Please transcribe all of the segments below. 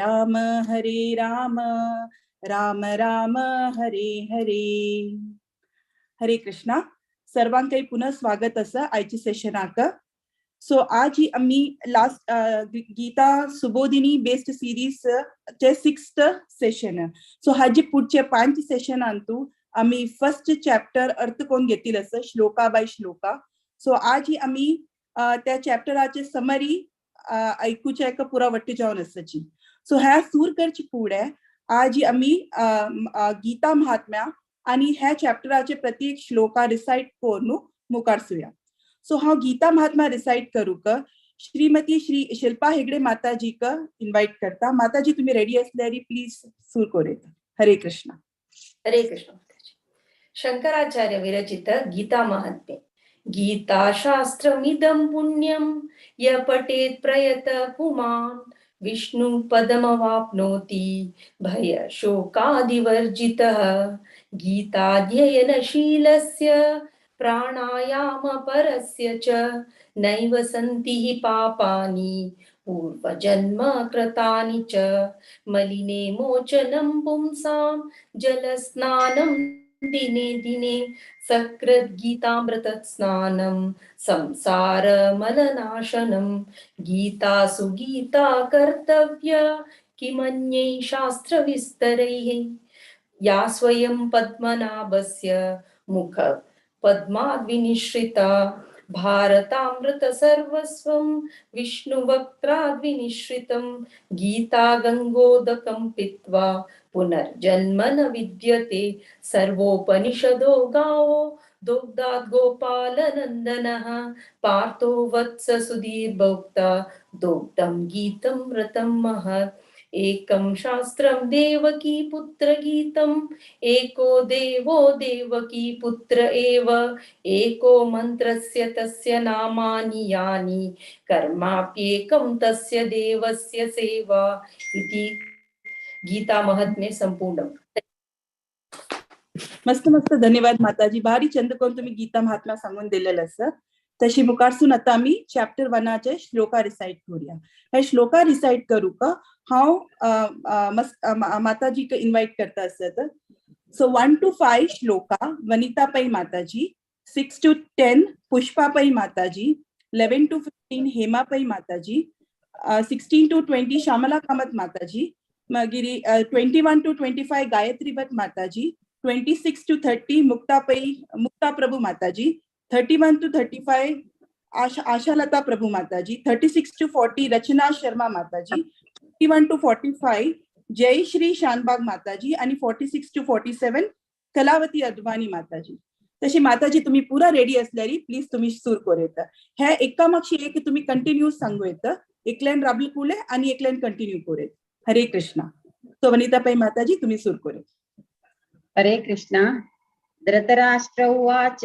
राम हरे राम राम राम हरे हरे. हरे कृष्णा. सर्वांकाई पुनः स्वागत असं आयची सेशनाक. सो आज ही आम्ही last Gita Subodhini based series चे 6th सेशन. सो हाजी पुढचे 5 सेशन आणतो आम्ही फर्स्ट चॅप्टर अर्थ कोण घेतील असं श्लोका बाय श्लोका. सो आज ही आम्ही त्या चॅप्टराचे समरी ऐकूच्या एका पुरा वट्टी जाऊन असाची. सो ह्या सूर करची पुढे आज ही आम्ही गीता महात्म्या आणि ह्या चॅप्टराचे प्रत्येक श्लोका रिसाइट करून मुखारसूया. सो हा गीता महात्मा रिसाइट करू का श्रीमती श्री शिल्पा हेगडे माताजी का इन्व्हाइट करता. माताजी तुम्ही रेडी असल्यारी प्लीज सूर करूया. हरे कृष्ण. हरे कृष्ण. शंकराचार्य विरचित गीता महात्म्ये. गीता शास्त्रमिदं पुण्यं य पठेत् प्रयत पुमान् विष्णु पदमवाप्नोति भय शोकादिवर्जितः. गीताध्ययनशीलस्य प्राणायाम परस्य च नैव सन्ति हि पापानि पूर्वजन्म कृतानि च. मलिने मोचनं पुंसां जलस्नानं दिने दिने सकृद् गीतामृत स्नानं संसार मलनाशनं. गीता सुगीता कर्तव्य किमन्यै शास्त्र विस्तरैः. या स्वयं पद्मनाभस्य मुख पद्माद्विनिश्रिता. भारतामृत सर्वस्वं विष्णुवक्त्राद्विनिश्रितं. गीता गंगोदकं पीत्वा पुनर्जन्म न विद्यते. सर्वोपनिषदो गावो दुग्धात् गोपालनन्दनः. पार्थो वत्स सुधीर्भोक्ता दुग्धं गीतमृतं महत्. एकं शास्त्रं देवकी पुत्र गीतम् एको देवो देवकी पुत्र एव. एको मंत्रस्य तस्य नामानि यानि कर्माप्येकं तस्य देवस्य सेवा. इति गीता महात्म्ये संपूर्ण. मस्त मस्त. धन्यवाद माताजी. भारी चंद कोण तुम्ही गीता महात्मा सांगून दिलेलं असं. तशी मुखारसून आता आम्ही चॅप्टर 1 श्लोका रिसाइट करूया. हे श्लोका रिसाइट करू का हांव माताजी इन्व्हाइट करता असत. सो 1 to 5 श्लोका वनिता पै माताजी, 6 to 10 पुष्पा पै माताजी, 11 to 15 हेमा पै माताजी, 16 to 20 श्यामला कामत माताजी, मागिरी 21 to 25 गायत्री भट माताजी, 26 to 30 मुक्ता प्रभू माताजी, 31 to 35 आशालता प्रभू माताजी, 36 to 40 रचना शर्मा माताजी, 41 to 45 जय श्री शानबाग माताजी आणि 46 to 47 कलावती अद्वानी माताजी. तशी माताजी तुम्ही पुरा रेडी असल्यारी प्लीज तुम्ही सूर करूया. हे एकामागशी एक तुम्ही कंटिन्यू सांगू येतं. एक लाईन राबली पुढे आणि एक लाईन कंटिन्यू करूया. हरे कृष्णा. तो वनिता पै माताजी तुम्ही सूर करूया. हरे कृष्णा. धृतराष्ट्र उवाच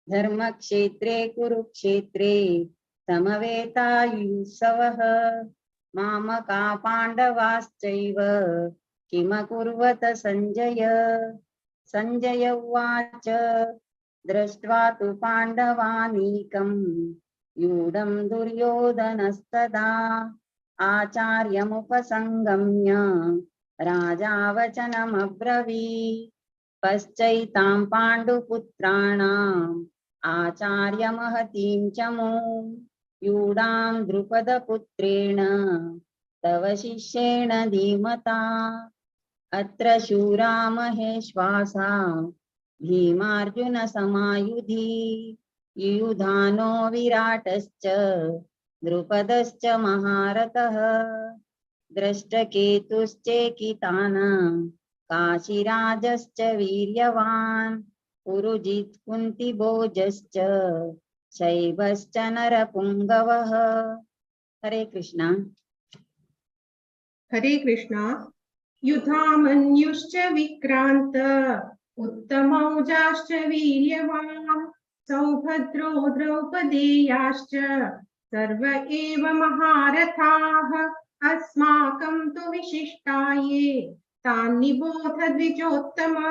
धर्मक्षेत्रे कुरुक्षेत्रे समवेतायुत्सवः मामका पाण्डवाश्चैव किमकुर्वत संजय. संजय उवाच दृष्ट्वा तु पाण्डवानीकं यूढं दुर्योधनस्तदा आचार्यमुपसंगम्य राजा वचनमब्रवीत्. पश्चैतां पाण्डुपुत्राणाम् आचार्यमहतीं च मूं यूढां द्रुपदपुत्रेण तव शिष्येण धीमता. अत्र शूरा महेश्वासा भीमार्जुन समायुधि युयुधानो विराटश्च द्रुपदश्च महारथः. दृष्टकेतुश्चेकितान् काशीराजश्च वीर्यवान् पुरुजित् कुन्तिभोजश्च शैबश्च नरपुङ्गवः. हरे कृष्णा. हरे कृष्णा. युधामन्युश्च विक्रान्त उत्तमौजाश्च वीर्यवान् सौभद्रो द्रौपदेयाश्च सर्व एव महारथाः. अस्माकं तु विशिष्टाये तान् निबोध द्विजोत्तमा.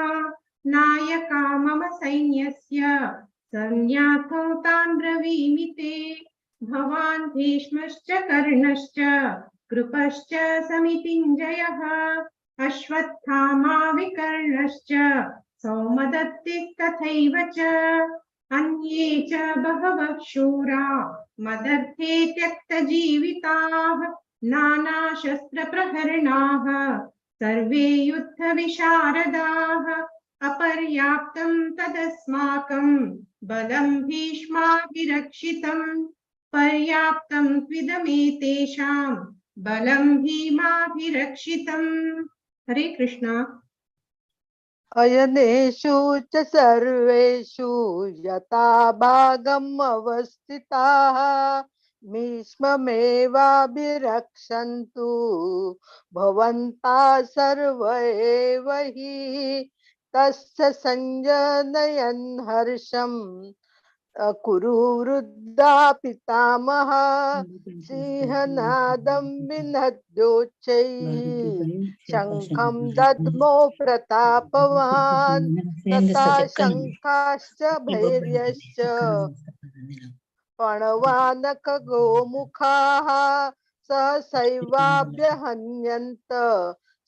नायका मम सैन्यस्य संज्ञातो तान् ब्रवीमि ते. भवान् भीष्मश्च कर्णश्च कृपश्च समितिञ्जयः अश्वत्थामा विकर्णश्च सौमदत्तिः तथैव च अन्ये च बहवः शूरा मदर्थे त्यक्तजीविताः नानाशस्त्रप्रहरणाः सर्वे युद्धविशारदाः अपर्याप्तं तदस्माकं बलं भीष्माभिरक्षितम् पर्याप्तं त्विदमेतेषां बलं भीमाभिरक्षितम्। हरे कृष्णा। अयनेषु च सर्वेषु यथा भागम् अवस्थिताः भीष्ममेवाभिरक्षन्तु भवन्तः सर्व एव हि तस्य सञ्जनयन् हर्षम् कुरु वृद्धा पितामह सिंहनादं विनद्योच्चैः शङ्खं दद्मो प्रतापवान् तथा शङ्खाश्च भैर्यश्च पणवानकगोमुखाः सहसैवाभ्यहन्यन्त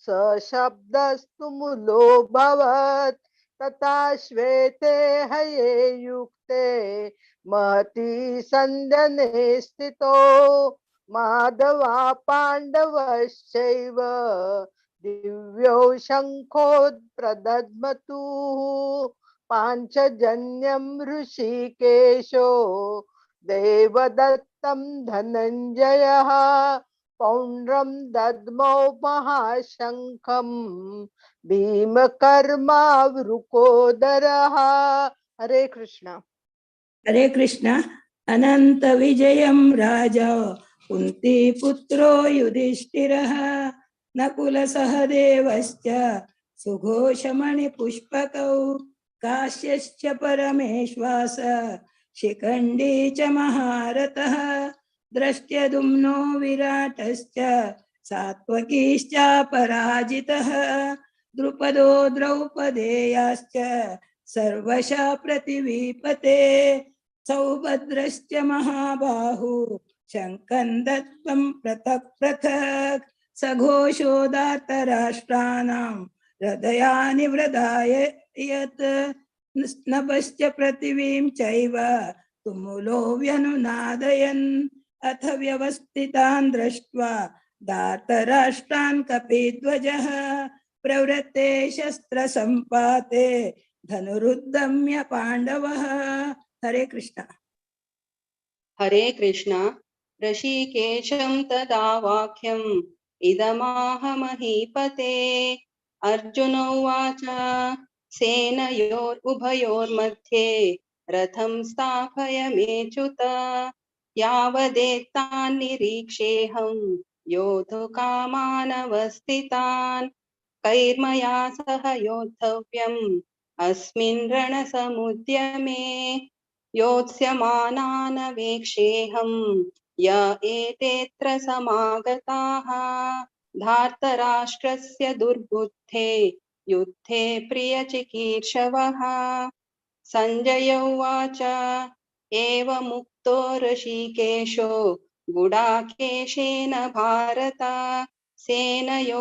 सशब्दस्तु मुलोऽभवत् तथा श्वेते हये युक्ते महति सन्दने स्थितो माधवा पाण्डवश्चैव दिव्यो शङ्खो प्रदद्मतुः पाञ्चजन्यं ऋषिकेशो देवदत्तं धनञ्जयः पौण्ड्रं दद्मौ महाशङ्खं भीमकर्मावृकोदरः। हरे कृष्ण। हरे कृष्ण। अनंत विजयं राजा कुंती पुत्रो युधिष्ठिरः नकुल सहदेवश्च सुघोषमणि पुष्पकौ काश्यश्च परमेश्वास शिखण्डी च महारथः द्रष्ट्यदुम्नो विराटश्च सात्वकीश्चापराजितः द्रुपदो द्रौपदेयाश्च सर्वशः प्रतिवीपते सौभद्रश्च महाबाहु शङ्खं दत्तं पृथक् पृथक् सघोषोदात्तराष्ट्राणां हृदयानि वृधाययत् नभश्च पृथिवीं चैव तुमुलो व्यनुनादयन् अथ व्यवस्थितान् दृष्ट्वा दातराष्ट्रान् कपिध्वजः प्रवृत्ते शस्त्रसम्पाते धनुरुद्यम्य पाण्डवः। हरे कृष्ण। हरे कृष्ण। ऋषिकेशं तदा वाक्यम् इदमाह महीपते। अर्जुन उवाच सेनयोरुभयोर्मध्ये रथं स्थापय मेच्युत यावदेतान् निरीक्षेऽहं योद्धुकामानवस्थितान् कैर्मया सह योद्धव्यम् अस्मिन् रणसमुद्यमे योत्स्यमानानवेक्षेऽहं य एतेऽत्र समागताः धार्तराष्ट्रस्य दुर्बुद्धे युद्धे प्रियचिकीर्षवः। संजय उवाच एवमुक्तो ऋषिकेशो गुडाकेशेन भारत सेनयोरुभयोर्मध्ये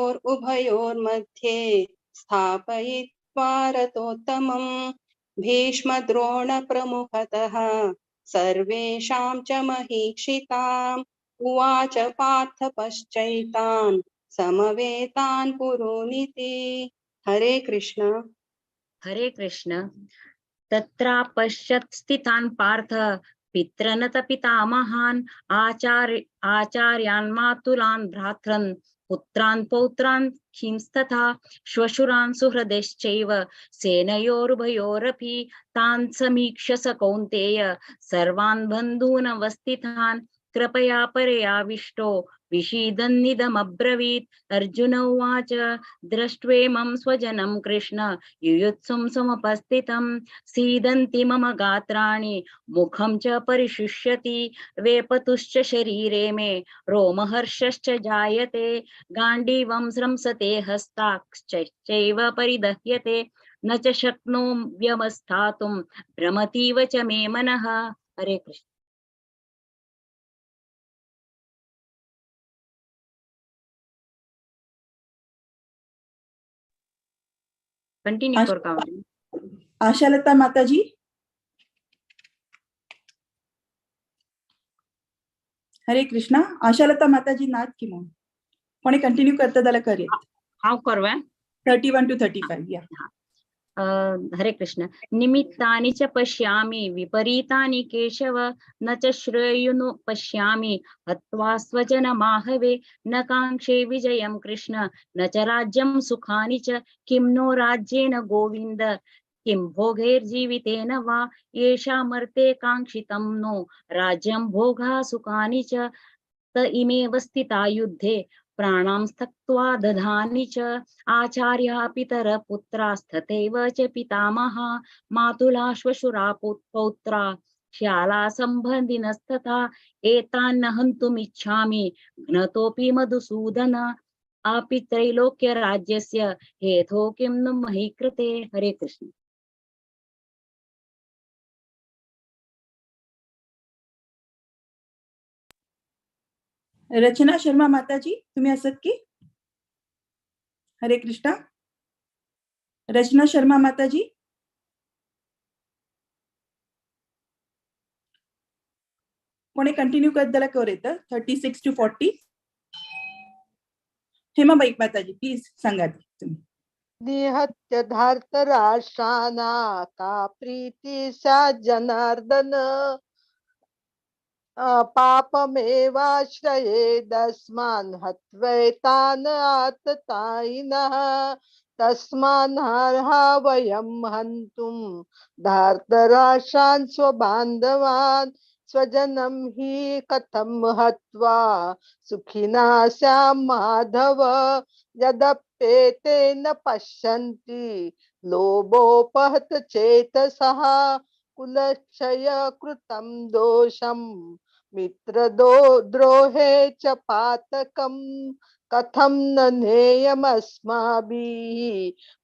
स्थापयित्वा रथोत्तमम् भीष्मद्रोणप्रमुखतः सर्वेषां च महीक्षिताम् उवाच पार्थ पश्चैतान् समवेतान् पुरोनिति। हरे कृष्ण। हरे कृष्ण। तत्रापश्यत् स्थितान् पार्थ पितॄन् पितामहान् आचार्यान् मातुलान् भ्रातॄन् पुत्रान् पौत्रान् खिंस्तथा श्वशुरान् सुहृदश्चैव सेनयोरुभयोरपि तान् समीक्ष्य स कौन्तेय सर्वान् बन्धून् अवस्थितान् कृपया परयाविष्टो विषीदन्निदमब्रवीत्। अर्जुन उवाच दृष्ट्वेमं स्वजनं कृष्ण युयुत्सुं समुपस्थितं सीदन्ति मम गात्राणि मुखं च परिशुष्यति वेपतुश्च शरीरे मे रोमहर्षश्च जायते गाण्डीवं स्रंसते हस्ताश्चैव परिदह्यते न च शक्नोम्यवस्थातुं भ्रमतीव च मे मनः। हरे कृष्ण। कंटिन्यू कर का आशालता माताजी. हरे कृष्णा. आशालता माताजी नात की मग कोणी कंटिन्यू करता जाल्यार करीत. हांव करवा 31 to 35. या. हरे कृष्ण. निमित्तानि च पश्यामि विपरीतानि केशव न च श्रेयुनु पश्यामि हत्वा स्वजनमाहवे न काङ्क्षे विजयं कृष्ण न च राज्यं सुखानि च किं नो राज्येन गोविन्द किं भोगैर्जीवितेन वा येषामर्थे काङ्क्षितं नो राज्यं भोगा सुखानि च त इमेव स्थिता युद्धे प्राणां त्यक्त्वा दधानि च आचार्याः पितरः पुत्रास्तथैव च पितामहा मातुला श्वशुरा पौत्रा श्याला सम्बन्धिनस्तथा एतान्न हन्तुमिच्छामि घ्नतोऽपि मधुसूदन अपि त्रैलोक्यराज्यस्य हेतो किं नु मही कृते. हरे कृष्ण. रचना शर्मा माताजी तुम्ही असत की. हरे कृष्णा. रचना शर्मा माताजी. कोणी कंटिन्यू करत जाल्यार कर येतं 36 to 40. हेमाबाई माताजी प्लीज सांगा तुम्ही. निहत्य धार्तराष्ट्राना का प्रीती सा जनार्दन पापमेवाश्रयेदस्मान् हत्वैतान् आततायिनः तस्मान्नर्हा वयं हन्तुं धार्तराष्ट्रान् स्वबान्धवान् स्वजनं हि कथं हत्वा सुखिना स्याम माधव यदप्येतेन पश्यन्ति लोभोपहत चेतसः कुलक्षय कृतं दोषं मित्रद्रोहे च पातकं कथं न नेयमस्माभिः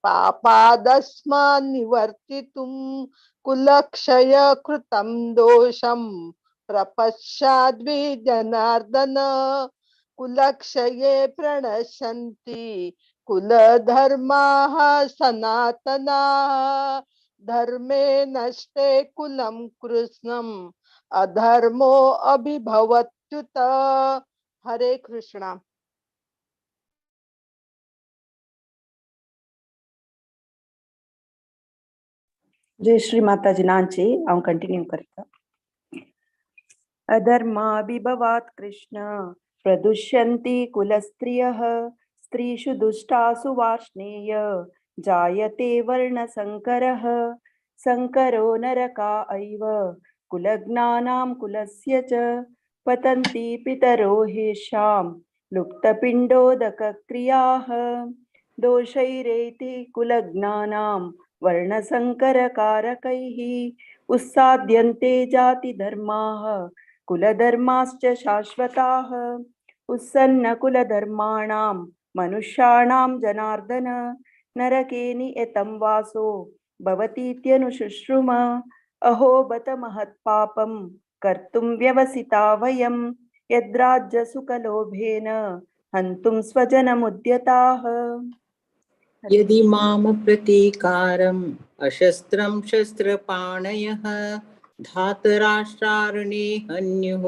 पापादस्मान् निवर्तितुं कुलक्षय कृतं दोषं प्रपश्याद्वि जनार्दन कुलक्षये प्रणश्यन्ति कुलधर्माः सनातनाः धर्मे नष्टे कुलं कृष्णम् अधर्मो अभिभवत्युत. हरे कृष्णा. जय श्री माताजी नांचे हांव कंटिन्यू करता. अधर्माभिभवात् कृष्ण प्रदुष्यन्ति कुलस्त्रियः स्त्रीषु दुष्टासु वार्ष्णेय जायते वर्णसंकरः संकरो नरका एव कुलज्ञानां कुलस्य च पतन्ति पितरो ह्येषां लुप्तपिण्डोदकक्रियाः दोषैरेति कुलज्ञानां वर्णसंकरकारकैः उत्साद्यन्ते जातिधर्माः कुलधर्माश्च शाश्वताः उत्सन्न कुलधर्माणां मनुष्याणां जनार्दन नरके नियतं वासो भवतीत्यनुशुश्रुम अहो बत महत्पापं कर्तुं व्यवसिता वयं यद्राज्यसुखलोभेन हन्तुं स्वजनमुद्यताः. यदि माम प्रतीकारम् अशस्त्रं शस्त्रपाणयः धातराष्ट्रारणे हन्युः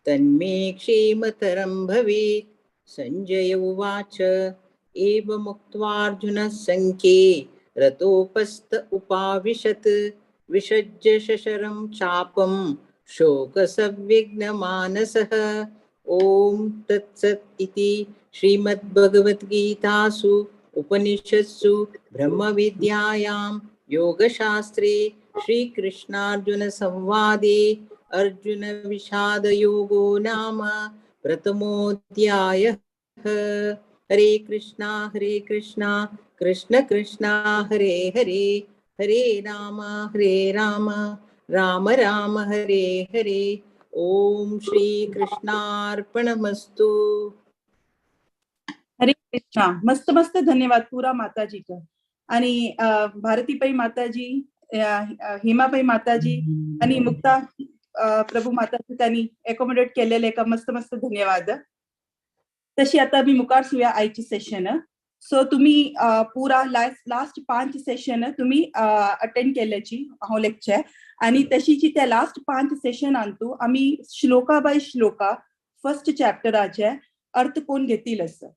तन्मे क्षेमतरं भवेत्. संजय उवाच एवमुक्त्वार्जुनः सङ्ख्ये रतोपस्थ उपाविशत् विसज्य शशरं चापं शोकसंविघ्नमानसः. ॐ तत्सत् इति श्रीमद्भगवद्गीतासु उपनिषत्सु ब्रह्मविद्यायां योगशास्त्रे श्रीकृष्णार्जुन संवादे अर्जुन विषाद योगो नाम प्रथमोऽध्यायः. हरे कृष्णा कृष्ण कृष्णा हरे हरे हरे राम राम राम हरे हरे. ओम श्री कृष्णार्पणमस्तु. हरे कृष्णा. मस्त मस्त धन्यवाद पुरा माताजी का. आणि भारतीबाई माताजी, हेमाबाई माताजी आणि मुक्ता प्रभू माताजी त्यांनी अकोमोडेट केलेले का मस्त मस्त धन्यवाद. तशी आता मी मुखार सुया आयची सेशन. सो तुम्ही पुरा लास्ट 5 सेशन तुम्ही अटेंड केल्याची हांव लेक्चर आणि तशीची त्या लास्ट 5 सेशनांतू आम्ही श्लोका बाय श्लोका फर्स्ट चॅप्टराचे अर्थ कोण घेतील असं.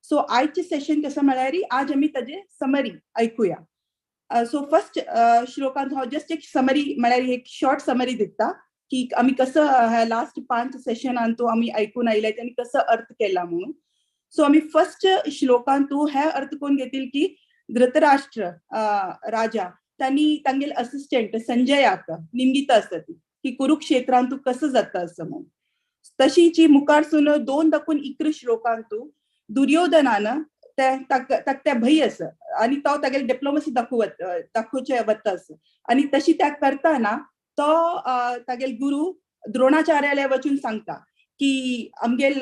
सो आजचे सेशन कसं म्हळ्यार आज आम्ही ताजे समरी ऐकूया. सो फर्स्ट श्लोकांत हांव जस्ट एक समरी म्हळ्यार एक शॉर्ट समरी दिता की आम्ही कसं लास्ट 5 सेशनांतू आम्ही ऐकून आयले आणि कसं अर्थ केला म्हणून. सो आम्ही फर्स्ट श्लोकांतू हे अर्थ कोण घेतील की धृतराष्ट्र राजा त्यांनी तांगेल असिस्टंट संजयाक निमगिता असत की कुरुक्षेत्रांतू कसं जाता असं म्हणून. तशीची मुखारसून 2:11 श्लोकांतू दुर्योधनानं त्या भय असं आणि तो तागेल डिप्लोमसी दाखोवचे वता असं आणि तशी त्या करताना तो तागेल गुरु द्रोणाचार्यालय वचून सांगता की आमगेल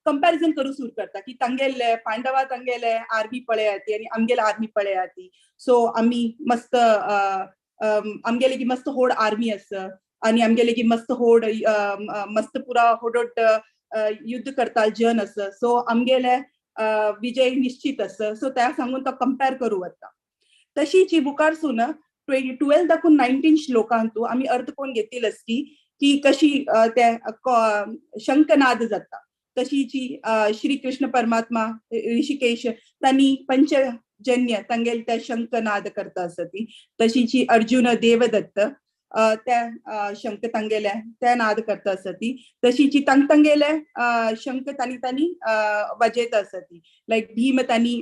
कंपॅरिझन करू सुरू करता की तांगेले पांडवा तांगेले आर्मी पळयाती आणि आमगेले आर्मी पळयाती. सो आम्ही मस्त आमगेले की मस्त होड आर्मी असं आणि आमगेले की मस्त होड मस्त पुरा होडोट युद्ध करता जन असं. सो आमगेले विजय निश्चित असं. सो त्या सांगून तो कंपेअर करू वता. तशीची मुखारसून 12:19 श्लोकांतू आम्ही अर्थ कोण घेतील असती की कशी त्या शंखनाद जाता. तशीची श्री कृष्ण परमात्मा ऋषिकेश त्यांनी पंचजन्य तांगेल त्या शंखनाद करता असती. तशीची अर्जुन देवदत्त त्या शंख तांगेले त्या नाद करता असती. तशीची तांगेले शंख तांनी वाजयता असती. लाईक भीम तांनी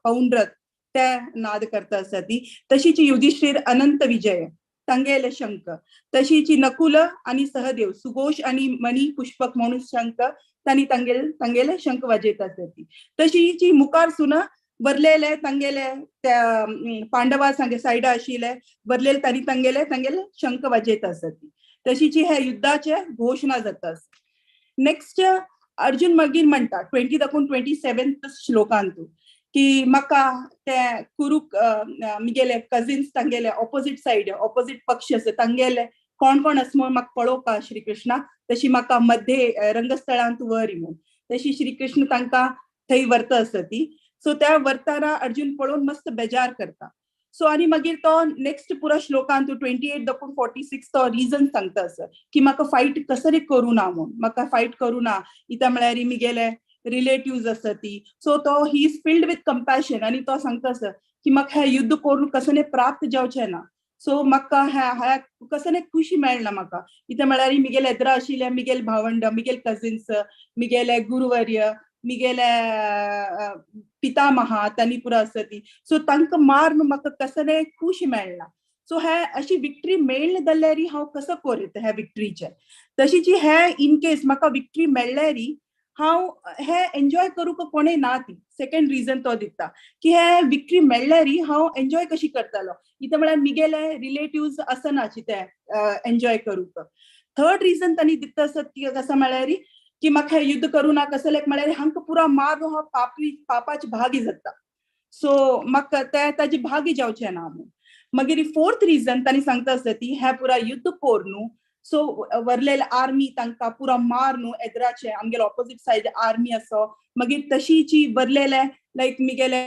पौंड्रत त्या नाद करता असती. तशीची युधिष्ठिर अनंत विजय तांगेले शंख. तशीची नकुल आणि सहदेव सुघोष आणि मणी पुष्पक म्हणून शंख तांनी तांगेले शंख वाजयता असती. तशीची मुखारसून बरलेले तांगेले त्या पांडवा सायडा आशिल्ले बरलेले तांगेले शंख वाजयता असती. तशीची हे युद्धाचे घोषणा जाता. नेक्स्ट अर्जुन मागीर म्हणटा 20:27 श्लोकांतू की म्हाका ते कुरुक मिगेले कझिन्स तांगेले ऑपोजिट साइड ऑपोजिट पक्ष आसा तांगेले कोण कोण आसा म्हूण म्हाका पळोवपा श्री कृष्णा. तशी म्हाका मध्ये रंगस्थळांत व्हर म्हणून. तशी श्री कृष्ण तांकां थंय व्हरता असती. सो त्या व्हरताना अर्जुन पळोवन मस्त बेजार करता. सो आणि मागीर तो नेक्स्ट पुरो श्लोकांत 28:46 तो रिजन सांगता असं की म्हाका फायट कसरी करू ना म्हणून. म्हाका फायट करू ना इता म्हळ्यार मिगेले रिलेटिव्स असती. सो तो he is filled with compassion आणि तो सांगता असं की म्हाका हे युद्ध करून कसने प्राप्त जावचे ना. सो म्हाका कसने खुशी मेळना म्हाका इता म्हळ्यार मिगेले एद्रा आशिल्ले मिगेल भावंड मिगेल कझिन्स मिगेले गुरुवर्य मिगेले पितामहा तांणी पुरो असती. सो तांकां मारून म्हाका कसने खुशी मेळना. सो हे अशी विक्ट्री मेळ्ळी जाल्यार हांव कसो कोरीत हे विक्ट्रीचे. तशीची हे इन केस म्हाका विक्ट्री मेळ्ळ्यार हांव हे एन्जॉय करूंक कोणें ना ती. सेकंड रिजन तो दिता की हे विक्ट्री मेळ्ळ्यार हांव एन्जॉय कशी करतलो इता म्हळ्यार मिगेले रिलेटिव्स असनाची ते एन्जॉय करूंक. थर्ड रिजन तांणी दिता आसत की कसं म्हळ्यार की म्हाका हे युद्ध करू ना कसं लायक म्हळ्यार हांकां पुरो मारून हांव पापाची भागी जाता. सो म्हाका ताजी भागी जावचें ना म्हणून. मागीर फोर्थ रिजन तांणी सांगता आसती हे पुरा युद्ध कोर न्हू. सो व्हरलेले आर्मी तांकां पुरो मार न्हू एद्राचे आमगेले ऑपोजिट सायड आर्मी असो. मागीर तशीची व्हरलेले लायक मिगेले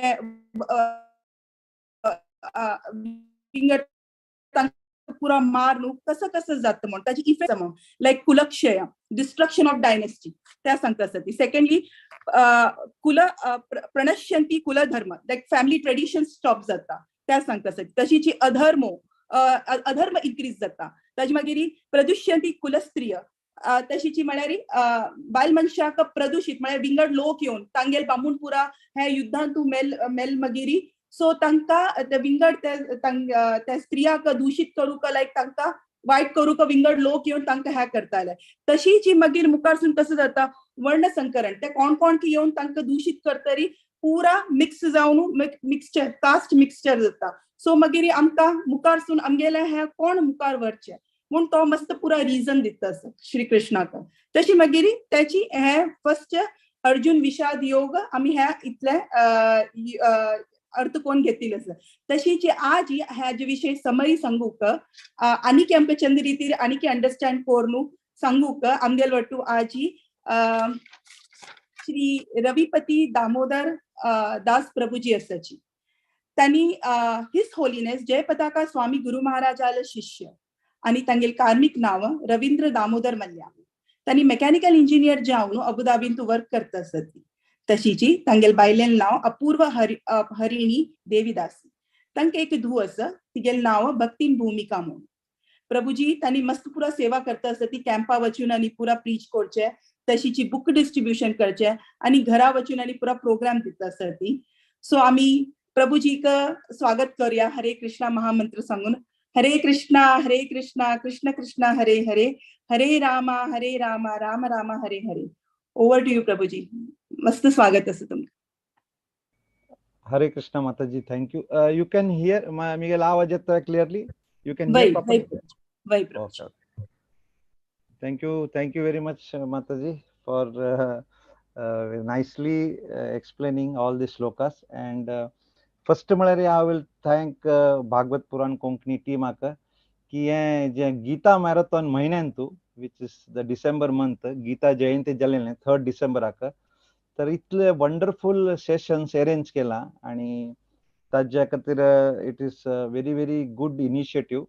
पुरा मार न्हू कसं जाता म्हणून ताची इफेक्ट म्हणून लायक कुलक्षय डिस्ट्रक्शन ऑफ डायनेस्टी त्या सांगता असती. सेकंडली कुल प्रणश्यंती कुलधर्म लायक फॅमिली ट्रेडिशन स्टॉप जाता त्या सांगता असती. तशीची अधर्म इन्क्रीज जाता. ताजे मागीर प्रदुष्यंती कुलस्त्रिय तशीची म्हळ्यार बायल मनशाक प्रदूषित म्हळ्यार विंगड लोक येवन तांगेल बांबून पुरा हे युद्धांतू मेल मागीर. सो तांकां ते विंगड त्या स्त्रियाक दूषित करूंक लायक तांकां वायट करूंक विंगड लोक येवन तांकां हे करताले. तशीची मागीर मुखारसून कसं जाता वर्ण संकरण ते कोण की येवन तांकां दूषित करतरी पुरा मिक्स जावन मिक्सचर कास्ट मिक्सचर जाता. सो मागीर आमकां मुखारसून आमगेले हे कोण मुखार व्हरचे म्हणून तो मस्त पुरा रिजन दिता श्री कृष्णाक. तशी मागीर त्याची हे फर्स्ट अर्जुन विषाद योग आम्ही हे इतले अर्थ कोण घेतील असं. तशीची आज ह्याचे विषय समरी सांगूक आनीक आमकां चंद रितीर आनीक अंडरस्टँड कोर न्हू सांगूक आमगेल वटू आजी श्री रविपती दामोदर दास प्रभुजी असाची. त्यांनी हिज होलिनेस जय पताका स्वामी गुरु महाराजाला शिष्य आणि तांगेल कार्मिक नाव रवींद्र दामोदर मल्ल्या. त्यांनी मेकॅनिकल इंजिनियर जावन अबुधाबीन वर्क करता असती. तशीची तांगेल बायलेन नाव अपूर्व हरिणी देवीदासी. तांकां एक धू आसा, तिगेल नाव भक्तीन भूमिका म्हणून. प्रभुजी त्यांनी मस्त पुरा सेवा करता असती. कॅम्पा वचून आणि पुरा प्रीच करचे, तशीची बुक डिस्ट्रीब्युशन करचे आणि घरा वचून आणि पुरा प्रोग्राम दिता असती. सो आम्ही प्रभुजीक स्वागत करूया हरे कृष्णा महामंत्र सांगून. हरे कृष्णा कृष्ण कृष्ण हरे हरे, हरे Rama Ram Ram Hare Hare. Over to you प्रभुजी. मस्त स्वागत असं तुमचं. Hare Krishna Mataji, thank you. You can hear Miguel आवाज येतोय clearly? You can hear properly? Okay. Thank you very much Mataji for nicely explaining all the shlokas. And first I will thank Bhagavad Purana Konkani team aka ki ye Gita marathon महिन्यांतू, which is the December month, Gita Jayanti जलेले 3rd December aka. तर इतले wonderful sessions arrange केला आणि ताज्या खातीर it is very very good initiative.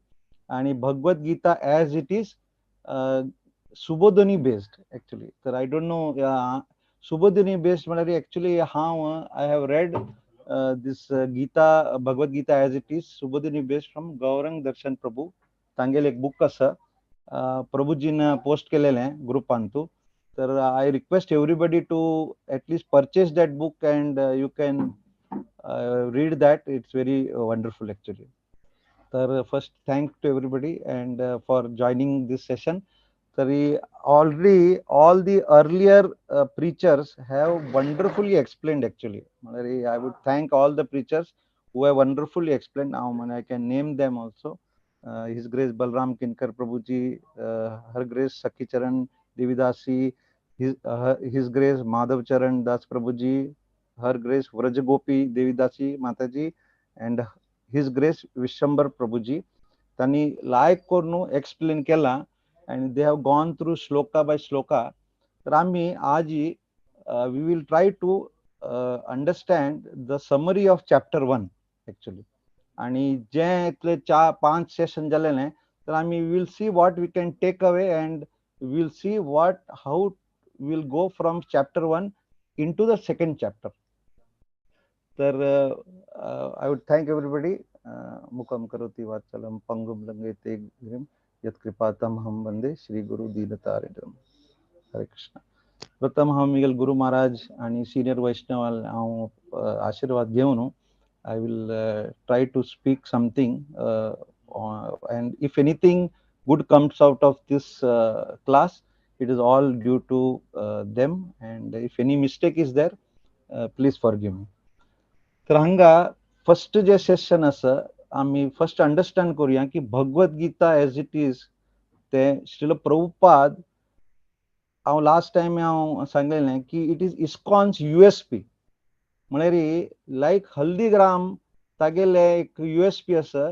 आणि Bhagavad Gita as it is Subodhini based actually. तर I don't know Subodhini based म्हळ्यार actually हांव I have read this Gita Bhagavad Gita as it is Subodhini based from Gauranga Darshan Prabhu. तांगेल एक बुक आसा, प्रभुजीन पोस्ट केलेले ग्रुपांतू. So I request everybody to at least purchase that book and you can read that. It's very wonderful actually. So first thank to everybody and for joining this session. So already all the earlier preachers have wonderfully explained actually. I would thank all the preachers who have wonderfully explained. Now I can name them also. His Grace Balram Kinkar Prabhuji, Her Grace Sakhi Charan Devidasi, His Grace Madhav Charan Das Prabhuji, Her Grace Vrajagopi Devidasi Mataji, and His Grace Vishwambar Prabhuji. Tani like kornu explain kela and they have gone through shloka by shloka. Rami aji we will try to understand the summary of chapter 1 actually. आणि जे इतले 4-5 session झालेले तर आम्ही will see what we can take away and will see what how will go from chapter 1 into the second chapter. तर I would thank everybody. मुखम करोति वाचालम पंगुम लंघयते गिरिम यत्कृपातमहं वंदे श्री गुरु दीनतारिणम. हरे कृष्ण. प्रथम हांव मिगेल गुरु महाराज आणि सिनियर वैष्णव हांव आशीर्वाद घेवन I will try to speak something and if anything good comes out of this class, it is all due to them and if any mistake is there, please forgive me. तर हांगा first जे session आसा आम्ही first understand करूया की Bhagavad Gita as it is ते श्रील प्रभुपाद हांव last time हांव सांगलेलें की इट इज इस्कॉन्स USP. म्हळ्यार लायक हल्दीग्राम तागेले एक USP आसा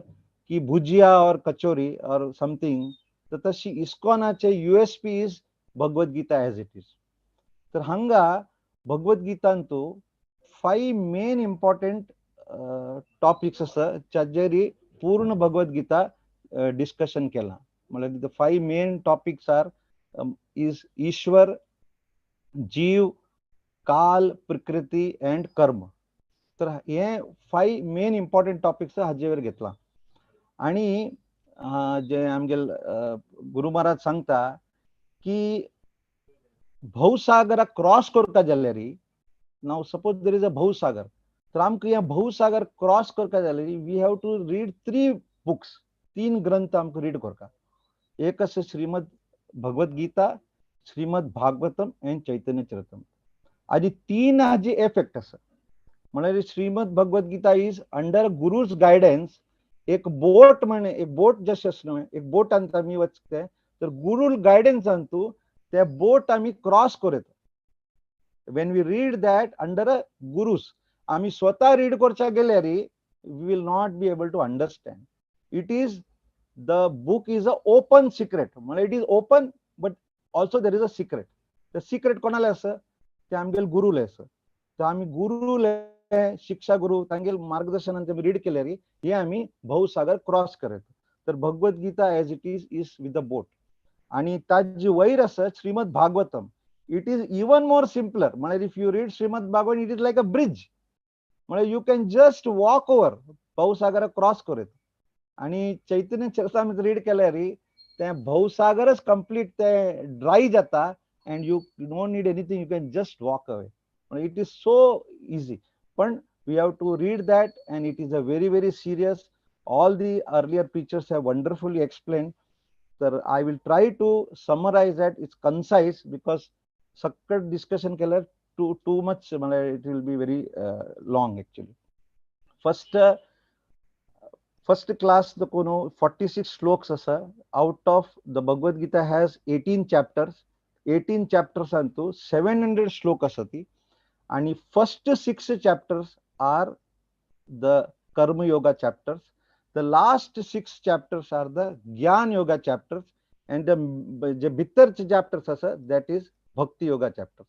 की भुजिया और कचोरी और समथिंग. तर तशी इस्कॉनाचे USP is Bhagavad Gita as it is. तर हांगा भगवद्गीतांतू 5 मेन इम्पॉर्टंट टॉपिक्स आसा जाचेर पूर्ण भगवद्गीता डिस्कशन केला. म्हळ्यार the 5 main topics are is Ishvara, jiva, kala, प्रकृती अँड कर्म. तर हे 5 मेन इम्पॉर्टंट टॉपिक्स हाजेर घेतला. आणि जे आमगेल गुरु महाराज सांगता की भवसागरा क्रॉस करता जाल्यार नाव सपोज देर इज अ भवसागर. तर आमकां ह्या भवसागर क्रॉस करता जाल्यार we have to read 3 books. 3 ग्रंथ आमकां रीड करता. एक आसा श्रीमद भगवद्गीता, श्रीमद भागवतम अँड चैतन्य चरितम. हाजी 3 हाजी एफेक्ट आसा. म्हळ्यार Shrimad Bhagavad Gita is under guru's guidance. एक बोट म्हणे एक बोट जशें आसना एक बोटांत आमी वचते तर गुरू गायडन्सांतू ते बोट आमी क्रॉस करता. when we read that under a gurus आम्ही स्वतः रीड करचा गेल्यार we will not be able to understand. It is the book is a open secret. म्हणजे it is open but also there is a secret. The secret कोणाला आसा ते आमगेल गुरुले आसा. तर आम्ही गुरुले शिक्षा गुरु तांगेल मार्गदर्शनान आमी रीड केल्यार हे आम्ही भवसागर क्रॉस करत. तर Bhagavad Gita as it is with the boat. आणि ताज जी वयर आसा Shrimad Bhagavatam, it is even more simpler. म्हळ्यार if you read Shrimad Bhagavat, it is like a bridge. म्हळ्यार you can just walk over, भवसागर क्रॉस करत. आणि चैतन्य चरितामृत रीड केल्यार ते भवसागरच कंप्लीट ते ड्राय जाता, and you don't need anything, you can just walk away. It is so easy, but we have to read that, and it is a very, very serious. All the earlier preachers have wonderfully explained. So I will try to summarize that. It's concise because sakkat discussion keller too much, it will be very long actually. First class the 46 sloks asa. Out of the Bhagavad Gita has 18 chapters. 18 chapters antu 700 slokas asati. And first 6 chapters are the Karma Yoga chapters. The last 6 chapters are the Gyan Yoga chapters. And the bitter chapters asa, that is Bhakti Yoga chapters.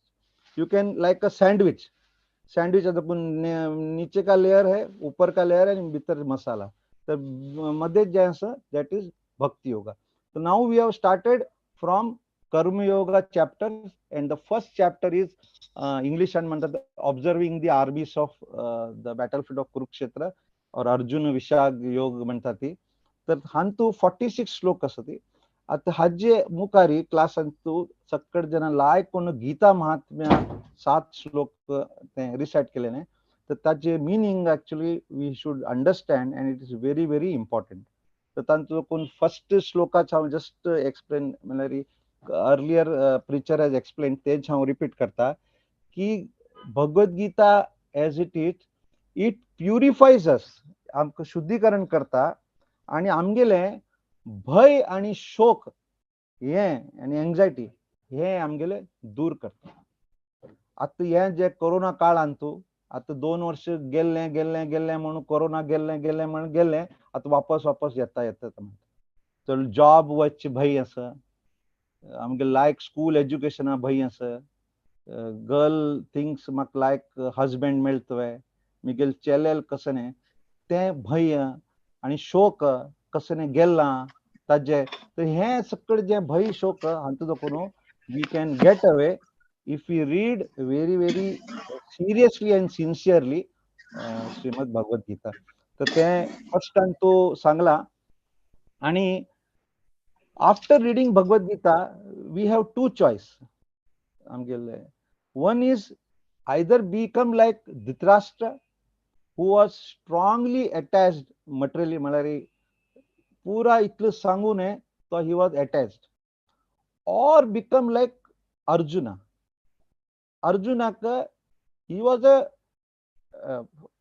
You can like a sandwich. Sandwich नीचे का layer है, ऊपर का layer है, भीतर मसाला. तर मध्ये जे असं that is Bhakti yoga. So now we have started from कर्म yoga chapter, and the first chapter is English and म्हणतात observing the armies of the battlefield of Kurukshetra, or Arjun विषाग योग म्हणतात ती. तर हांतू 46 श्लोक असते. आता हाजे मुखारी क्लास अंतू सक्कड जन लायक कोण गीता महात्म्या 7 श्लोक रिसाइट केले ने. तर त्याचे meaning actually we should understand, and it is very very important. तर तांचो कोण फर्स्ट श्लोकाचा हांव जस्ट एक्सप्लेन म्हळ्यार अर्लियर प्रिचर हॅज एक्सप्लेन, तेच हांव रिपीट करता की Bhagavad Gita as it is, it purifies us, आमकां शुद्धीकरण करता आणि आमगेले भय आणि शोक हे आणि एंग्जायटी हे आमगेले दूर करता. आता हे जे कोरोना काळ आणतो, आता 2 वर्ष गेल्ले गेल्ले गेल्ले म्हणून कोरोना गेल्ले गेल्ले म्हणून गेल्ले, आता वापस येता तर जॉब वचचे भय आसा, आमगे लायक स्कूल एज्युकेशना भय आसा, गर्ल थिंग्स म्हाका लायक हजबंड मेळतोय, मिगेल चेलेल कसने ते भय आणि शोक कसने गेल्ला ताजे. तर हे सगळे जे भय शोक हांतून कोण we can get away if we read very, very seriously and sincerely Shrimad Bhagavad Gita. तर ते फर्स्ट टाइम तो सांगला. आणि after reading Bhagavad Gita we have 2 choice आमगेले. One is either become like Dhritarashtra, who was strongly attached materially, म्हळ्यार पुरा इतलं सांगू नये तो he was attached, or become like Arjuna. Arjunaka, he was a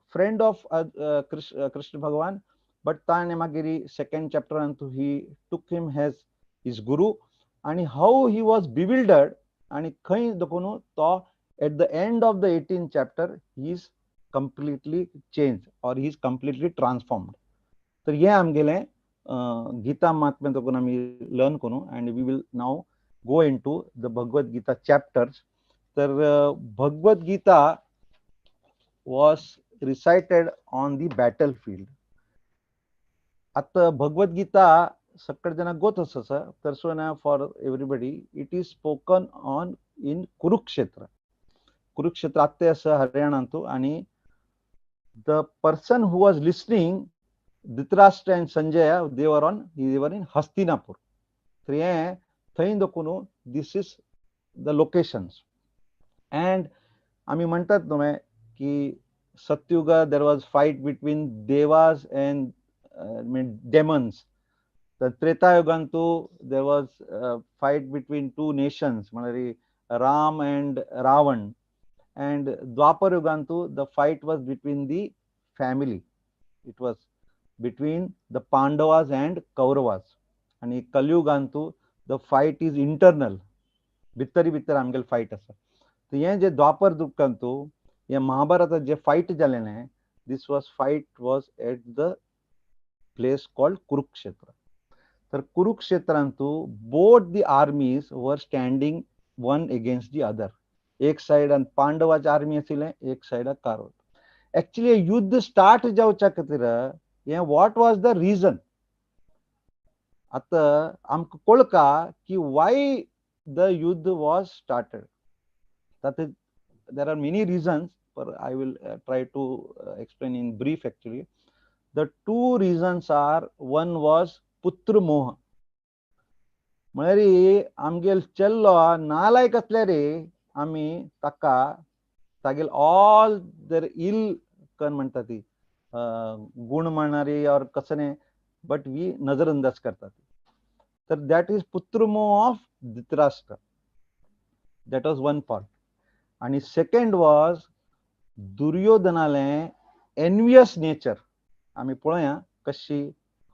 friend of Krishna Bhagavan, but Tanemagiri second chapter antu he took him as his guru, and how he was bewildered, and khay dakono to at the end of the 18th chapter he is completely changed, or he is completely transformed. तर हे आमगेले गीता महात्म्य दाखोवन आमी learn करू, and we will now go into the Bhagavad Gita chapters. तर Bhagavad Gita was recited on the battlefield. आता भगवद गीता सकड जना गोत अससा, तर सो ना for everybody it is spoken on in Kurukshetra. Kurukshetra आत्ते असं हरियाणांतू, आणि the person who was listening, Dhritarashtra and Sanjaya, they were in Hastinapur. This is the locations. And आम्ही म्हणतात नव्हे की Satyuga there was fight between devas and demons. तर त्रेतायुगांतू there was a fight between 2 nations, म्हणजे Ram and Ravan. And Dwapar Yugantu, the fight was between the family. It was between the Pandavas and Kauravas. And Kalyugantu, the fight is internal. Bittari bittar amgel fight asa. So ye je Dwapar Yugantu, ye Mahabharata je fight jalene, this fight was at the place called Kurukshetra. So Kurukshetrantu, both the armies were standing one against the other. एक side आणि पांडवाची army आशिल्लें एक side कारव. Actually युद्ध start जावच्या खातीर हे what was the region आता आमकां कळका की वाय द युद्ध was started. there are many reasons, but I will try to explain in brief. Actually, the two reasons are, one was putra moha. म्हळ्यार आमगेल चेल्लो नालायक असले रे आमी ताका तागेल ऑल देर इल कन म्हणटा ती गुण म्हणणारी और कसने बट वी नजरअंदाज करतात. तर दॅट इज पुत्रमोह of Dhritarashtra. That was one part. आणि सेकंड वॉज दुर्योधनालें एनवियस नेचर. आमी पळोवया कशी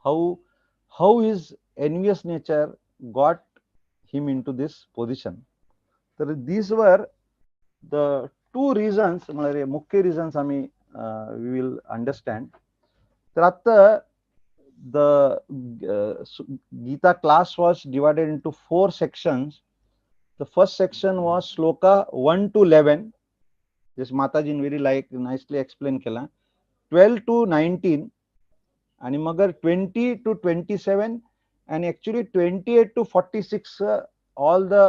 how is envious nature got him into this position. तर these were the two reasons म्हळ्यार मुख्य रिजन्स आमी वी विल अंडरस्टँड. तर आता the Gita class was divided into 4 sections. The first section was shloka 1 to 11. This Mataji very nicely explained केला. 12 to 19 आणि मगर 20 to 27 and actually 28 to 46 all the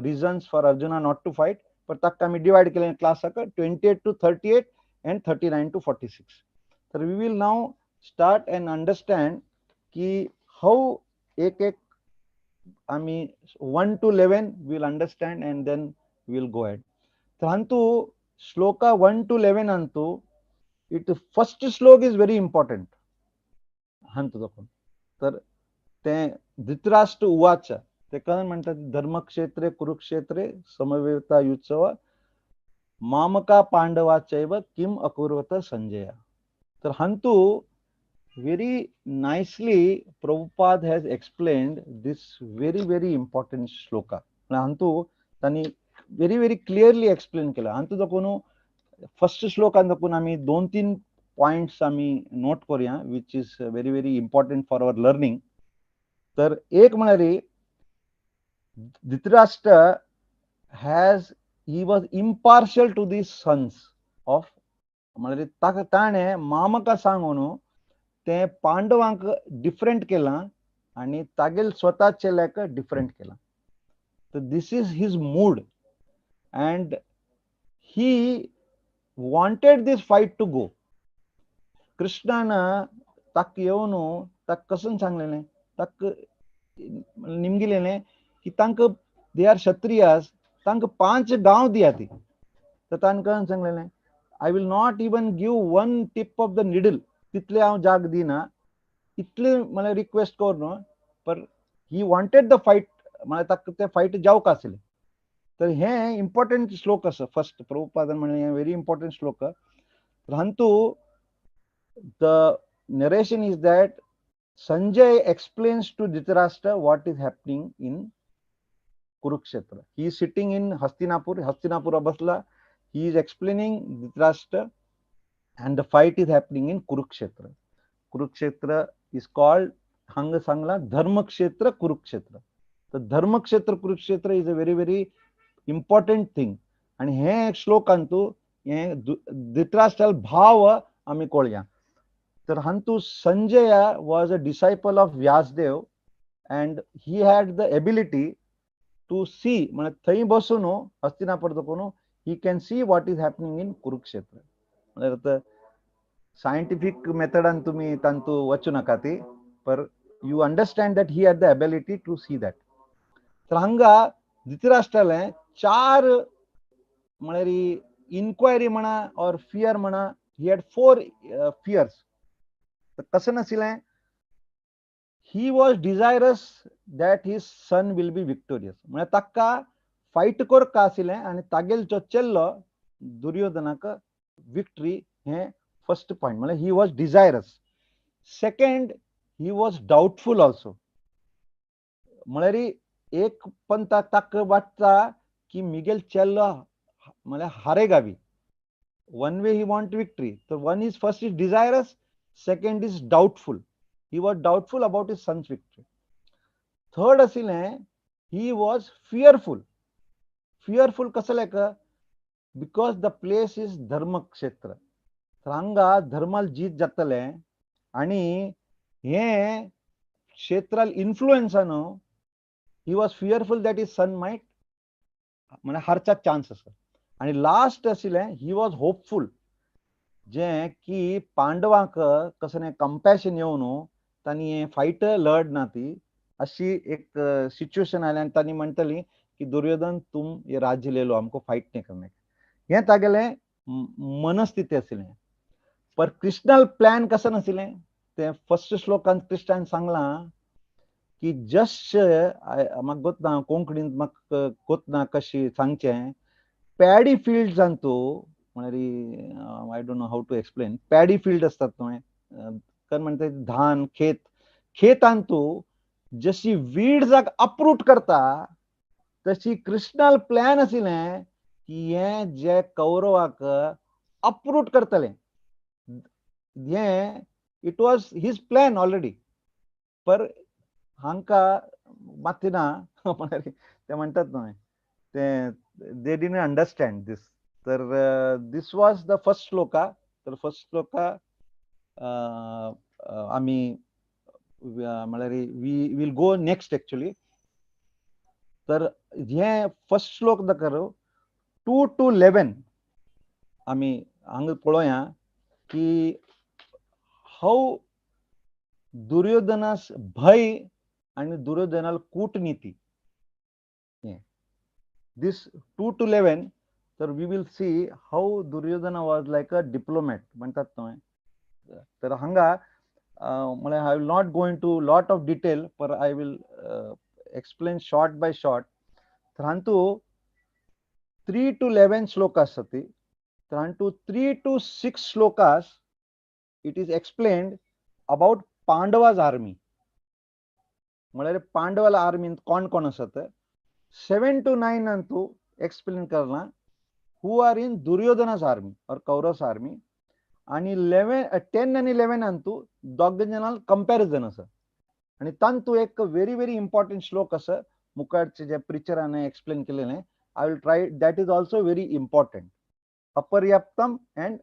reasons for Arjuna not to fight. पर तक आम्ही divide केले class 28 to 38 and 39 to 46. So we will now start and understand ki how ek आम्ही 1 to 11 will understand and then we will go ahead. तर अंतु shloka 1 to 11 अंतु it first श्लोक is very important. हंतु तर ते धृतराष्ट्र उवाच ते काय म्हणतात धर्मक्षेत्रे कुरुक्षेत्रे समवेता युत्सव मामका पांडवाचैव किम अकुर्वत संजय. तर हंतु very nicely Prabhupada has explained this very important shloka. Hantu tani very clearly explain केला. hantu दाखवून first श्लोकान दाखवून आम्ही 2-3 points आम्ही note करूया which is very important for our learning. तर एक म्हणारी Dhritarashtra he was impartial to the sons of म्हणारी ताका ताणे मामका सांगून ते पांडवांक डिफरंट केला आणि तागेल स्वतःचे लेक डिफरंट केला. तर this is his mood and he wanted this fight to go. कृष्णानं ताक येऊन ताक कसून सांगलेले ताक निमगिलेले की तांक दे आर क्षत्रियास तांक 5 गांव दिया ती. तर तांकां सांगलेले I will not even give 1 tip of the needle. तितले हांव जाग दिना इतले मला रिक्वेस्ट करून पर ही वॉन्टेड द फाईट मला ताका ते फाईट जावक आसले. तर हे इम्पॉर्टंट श्लोक आसा फर्स्ट प्रभुपादान म्हणे व्हेरी इम्पॉर्टंट श्लोक. परंतु the narration is that Sanjay explains to Dhritarashtra what is happening in Kurukshetra. He is sitting in Hastinapur बसला. He is explaining Dhritarashtra and the fight is happening in Kurukshetra. Kurukshetra is called hang sangla dharmakshetra Kurukshetra. The dharmakshetra Kurukshetra is a very important thing. आणि हे श्लोकांतू हे धृतराष्ट्र भाव आम्ही कळया. तर हंतु Sanjay was a disciple of Vyasdev and he had the ability to see म्हणजे थंय बसून हस्तिनापुर दाखवून he can see what is happening in Kurukshetra. म्हणजे सायंटिफिक मेथडान तुम्ही तांतू वचू नका ती पर you understand that he had the ability to see that. तर हांगा धृतराष्ट्राले 4 म्हळ्यार इन्क्वायरी म्हणा और फियर म्हणा ही हॅड 4 फियर्स. तर कसं नाशिल्लें he was desirous that his son will be victorious. म्हळ्यार ताका फाईट करक आशिल्लें आनी तागेल जो चेल्लो दुर्योधनाक विक्टरी हे फर्स्ट पॉइंट म्हणजे he was desirous. Second he was doubtful also. म्हळ्यार एक पण ताक वाटता की मिगेल चेल्लो म्हळ्यार हारे गावी. One way he want victory. तर one is first is desirous, second is doubtful. He was doubtful about his sons victory. Third आशिल्लें ही वॉज फियरफुल. फियरफुल कसले का बिकॉज द प्लेस इज धर्म क्षेत्र. तर हांगा धर्माल जीत जातले आणि हे क्षेत्राल इन्फ्लुएन्सान he was fearful that is son might म्हणजे हारचा चान्स आसा. आणि लास्ट आशिल्ले ही वॉज होपफुल जे की पांडवांक कसं कंपॅशन येऊन तांणी फाईट लढ ना ती अशी एक सिच्युएशन आली आणि तांणी म्हणटली की दुर्योधन तुम ये राज्य ले लो हमको फाईट नाही करने हे तागेले मनस्थिती आशिल्ले. पर कृष्णाल प्लॅन कसं नाशिल्ले ते फर्स्ट श्लोकांत कृष्णान सांगला की जस्ट म्हाका गोतना कोंकणींत म्हाका गोतना कशी सांगचें पॅडी फिल्ड्स तू म्हळ्यार I don't know how to explain paddy field असतात न्हय म्हणते धान खेत खेतांत तू जशी वीड्साक अप्रूट करता तशी कृष्णाल प्लॅन आशिल्लें की हे जे कौरवाक अप्रूट करतले हे it was his plan already. पर हांका माती ना म्हळ्यार ते म्हणटात न्हय ते दे डिडंट अंडरस्टँड दिस. तर दिस वॉज द फर्स्ट श्लोका. तर फर्स्ट श्लोका आम्ही म्हळ्यार we will go next actually. तर हे फर्स्ट श्लोक दाखर 2 to 11 आम्ही हांगा पळोवया की हाऊ दुर्योधनास भय आणि दुर्योधनाल कूटनीती. दिस 2 to 11 तर we will see how Duryodhana was like a diplomat म्हणतात न्हय. तर हांगा म्हळ्यार I will not go into lot of detail पर I will explain short by short. तर हांतू 3 to 11 श्लोकास आसा ती. तर हांतू 3 to 6 श्लोकास it is explained about Pandavas army म्हळ्यार पांडवाला आर्मींत कोण कोण आसात. 7 to 9 अंतू एक्सप्लेन करना हू आर इन दुर्योधनास आर्मी और कौरव्स आर्मी. आणि 10 आणि 11 अंतू दोग जणांल कंपॅरिजन आसा. आणि तांतू एक व्हेरी व्हेरी इम्पॉर्टंट श्लोक आसा मुखारचे जे प्रिचरान एक्सप्लेन केलेले. I will try that is also very important. अपर्याप्तम अँड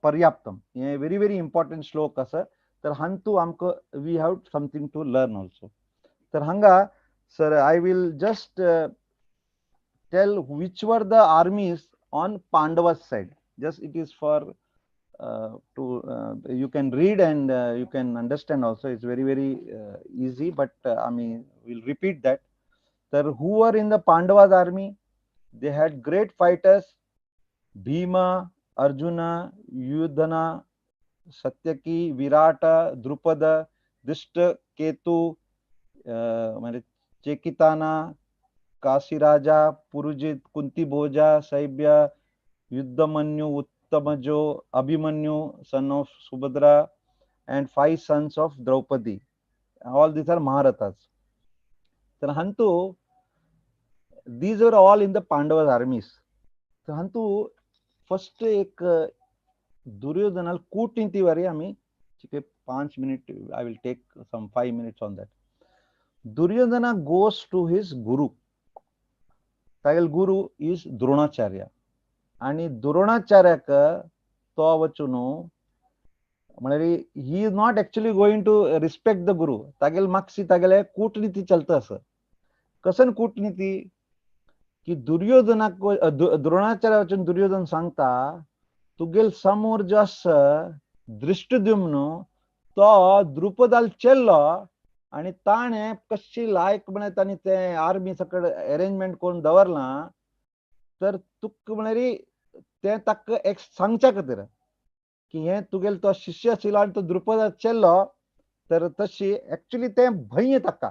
पर्याप्तम हे व्हेरी व्हेरी इम्पॉर्टंट श्लोक आसा. तर हांतू आमकां we have something to learn also. तर हांगा sir I will just tell which were the armies on Pandava's side. Just it is for to you can read and you can understand also. It's very very easy, but I mean we'll repeat that. That who were in the Pandavas army? They had great fighters: Bhima, Arjuna, Yudhana, Satyaki, Virata, Drupada, Drishta, Ketu, Chekitana, Kashiraja, Purujit, Kunti Bhoja, Shaibya, युद्धमन्यु, उत्तमजो, Abhimanyu, son of Subhadra, and 5 sons of Draupadi. All these are Maharathas. तर हंतु these were all in the Pandavas armies. तर हंतु first एक दुर्योधनाल कूटनीतीवरी आम्ही 5 minute I will take some 5 minutes on that. Duryodhana goes to his guru. तागेल guru is Dronacharya. आणि द्रोणाचार्याक तो वचून म्हळ्यार he is not actually going to respect the guru. तागेल मागसी तागेले कूटनीती चलता आसा. कसन कूटनीती की दुर्योधनाक द्रोणाचार्य वचून दुर्योधन सांगता तुगेल समोर जो आसा दृष्टद्युम्न तो द्रुपदाल चेल्लो आणि ताणे कशी लायक म्हणे तांणी ते आर्मी सकड अरेंजमेंट करून दवरला. तर तुक म्हळ्यार ते ताका एक सांगच्या खातीर की हे तुगेल तो शिष्य आशिल्लो आनी तो द्रुपदाल चेल्लो. तर तशी एक्चुअली ते भंय ताका.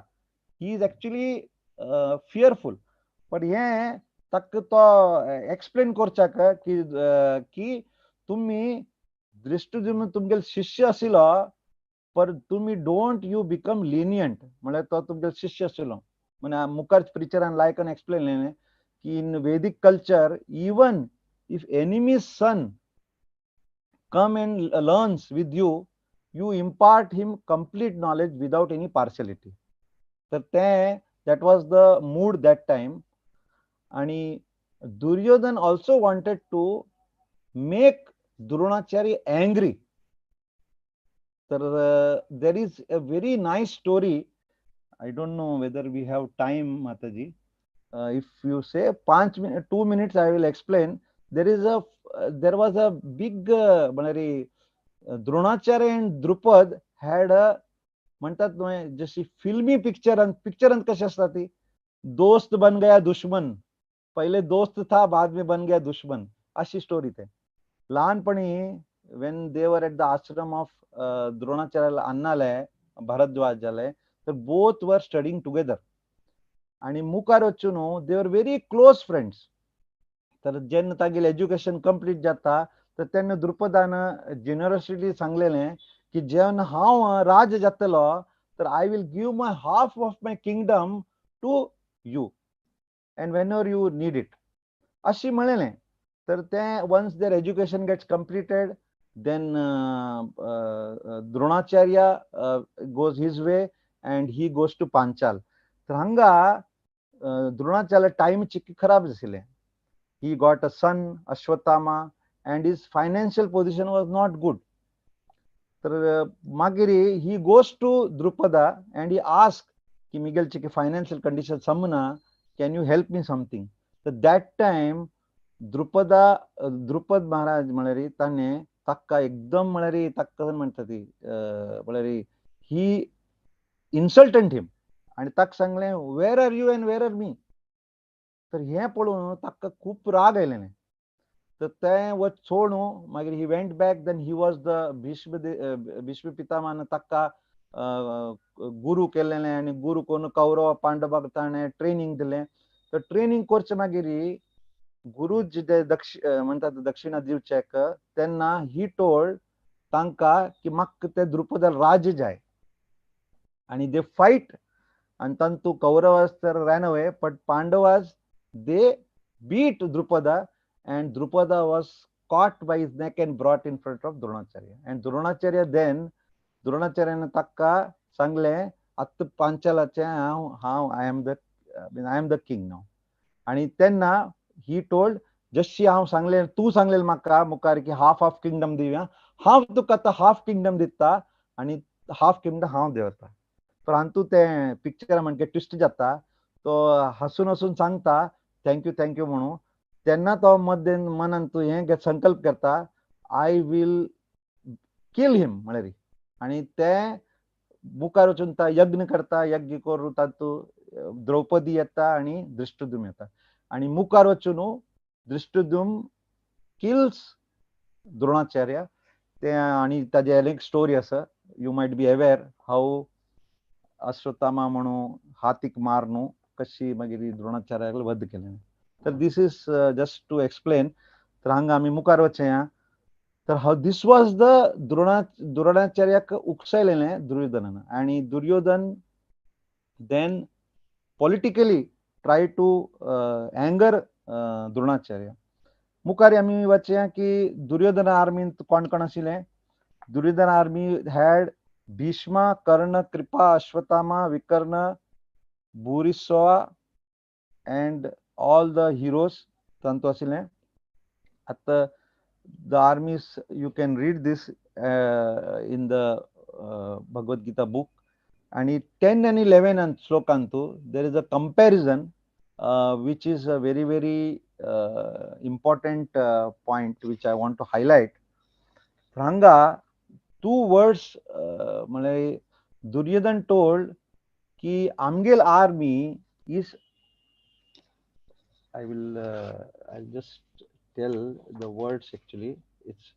He is actually fearful. पण हे ताका तो एक्सप्लेन करच्याक की तुम्ही दृष्टद्युम्न तुमगेल शिष्य आशिल्लो पर तुम्ही डोंट यू बिकम लिनियंट. म्हळ्यार तो तुमगेल शिष्य आशिल्लो. म्हणजे मुखार प्रिचरान लायक एन एक्सप्लेन की in Vedic culture even if enemy's son come and learns with you, you impart him complete knowledge without any partiality. तर ते that was the mood that time. आणि Duryodhan also wanted to make Dronacharya angry. There is a very nice story. I don't know whether we have time, Mataji. If you say 5 minutes, 2 minutes, I will explain. There was a big Dronacharya and Drupad had a म्हणतात जशी फिल्मी picture कशी असतात ती दोस्त बन गया दुश्मन, पहिले दोस्त था बाद में बन गया दुश्मन, अशी स्टोरी ते लहानपणी when they were at the ashram of द्रोणाचार्याला अन्नालय भरद्वाजालय, तर both were studying together आणि मुखार वचून they were very close friends. तर जेन्ना तागेले एज्युकेशन कंप्लीट जाता तर तेन्ना द्रुपदान जेनरसिटी सांगलेले की जेन्ना हांव राज जातलो तर I will give my half of my kingdom to you and whenever you need it, अशी म्हणलेले. तर ते once their education gets completed, then Dronacharya goes his way and he goes to Panchal. तर हांगा द्रोणाचार्य टाइम चिकी खराब जाशिल्ले. He got a son, Ashwatthama, and his financial position was not good. तर मागीर he goes to Drupada and he asks की मिगेलची financial condition समना, can you help me something? So that time Drupad Maharaj म्हळ्यार ताणे ताका एकदम म्हळ्यार ताका म्हणटा ती म्हळ्यार ही इन्सल्टेड हिम आणि ताका सांगले where are you and where are me. तर हे पळोवन ताका खूप राग आयलेले. तर ते वच सोडून मागीर he went back. Then he was the Bhishma पितामहान ताका गुरू केलेले आणि गुरू कोण कौरव पांडवाक ताणे ट्रेनिंग दिले. तर ट्रेनिंग करचे मागीर गुरु म्हणतात दक्षिणा दिवचेक तेन्ना ही टोल्ड तांकां की म्हाका ते द्रुपदाल राज जाय आणि दे fight and tantu Kauravas ran away, but Pandavas they beat Drupada and Drupada was caught by his neck and brought in front of Dronacharya. And Dronacharya then takka sangle at Panchalache I am the king now. And then he told जशी हांव सांगले तू सांगलेल म्हाका मुखार की half of kingdom दिवया, हांव तुका आतां half kingdom दिता आणि हाफ किंगडम हांव देंवता. परंतु ते पिक्चर म्हणजे ट्विस्ट जाता. तो हसून हसून सांगता थँक्यू म्हणून. तेन्ना तो मनान तू हे संकल्प करता आय विल किल हिम म्हळ्यार. आणि ते मुखार वचून यज्ञ करता. यज्ञ करून तातू द्रौपदी येता आणि दृष्टद्युम्न येता आणि मुखार वचून दृष्टद्युम्न किल्स द्रोणाचार्य. ते आणि ताजे एक स्टोरी आसा, you might be aware how Ashwatthama म्हणून हातीक मारनू कशी मागीर द्रोणाचार्याक वध केलें. तर this is just to explain. तर हांगा आमी मुखार वचया. तर हाऊ दिस वॉज द द्रोणाचार्याक उकसायलेलें दुर्योधनान. आणि Duryodhan then politically try to anger Dronacharya. मुखार आमी वचया की दुर्योधन आर्मींत कोण कोण आशिल्ले. Duryodhan army had Bhishma, Karna, Kripa, Ashwatthama, Vikarna, Bhurisava and all the heroes tantu asile. At the armies, you can read this in the Bhagavad Gita book. And 10 and 11 and slokantu there is a comparison which is a very very important point which I want to highlight. Ranga two words Duryodhan told ki Amgel army is, I'll just tell the words actually. It's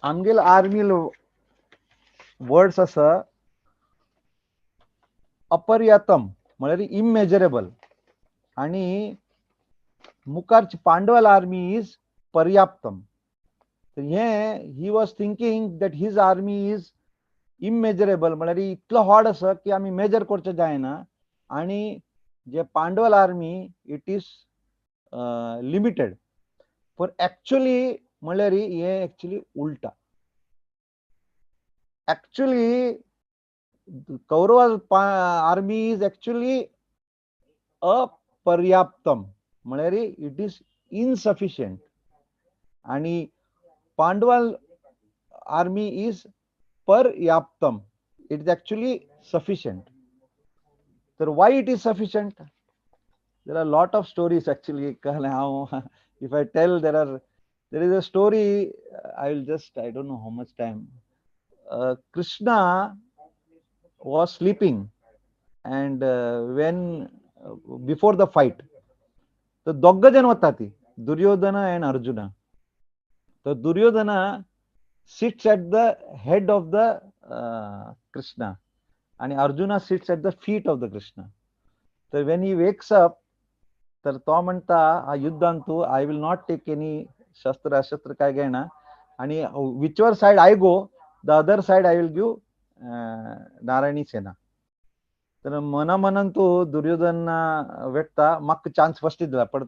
Amgel army words asa aparyatam म्हळ्यार immeasurable आणि मुखारची पांडवाल army is पर्याप्तम. he was thinking that his army is immeasurable म्हळ्यार इतलो हॉड आसा की आमी मेजर करचे जायना. आणि जे पांडवल आर्मी इट इज लिमिटेड. पर एक्चुअली म्हळ्यार हे एक्चुअली उलटा. Actually Kaurava army is actually अपर्याप्तम म्हळ्यार इट इज इनसफिशियंट आणि पांडवा आर्मी इज पर्याप्तम, it is actually sufficient. So why it is sufficient? There are a lot of stories actually. If I tell, there is a story. I will just, I don't know how much time. Krishna was sleeping, and when before the fight, the Doggajan watati, Duryodhana and Arjuna. So Duryodhana sits at the head of the Krishna, and Arjuna sits at the feet of the Krishna. So when he wakes up, तर तो म्हणता हा युद्ध आणतो, I will not take any शस्त्र अशस्त्र काय घेणार, आणि whichever side I go, the other side I will give Narayani Sena. तर मनामनान तो दुर्योधन व्यक्ता म्हाका चान्स फर्स्ट दिला, पण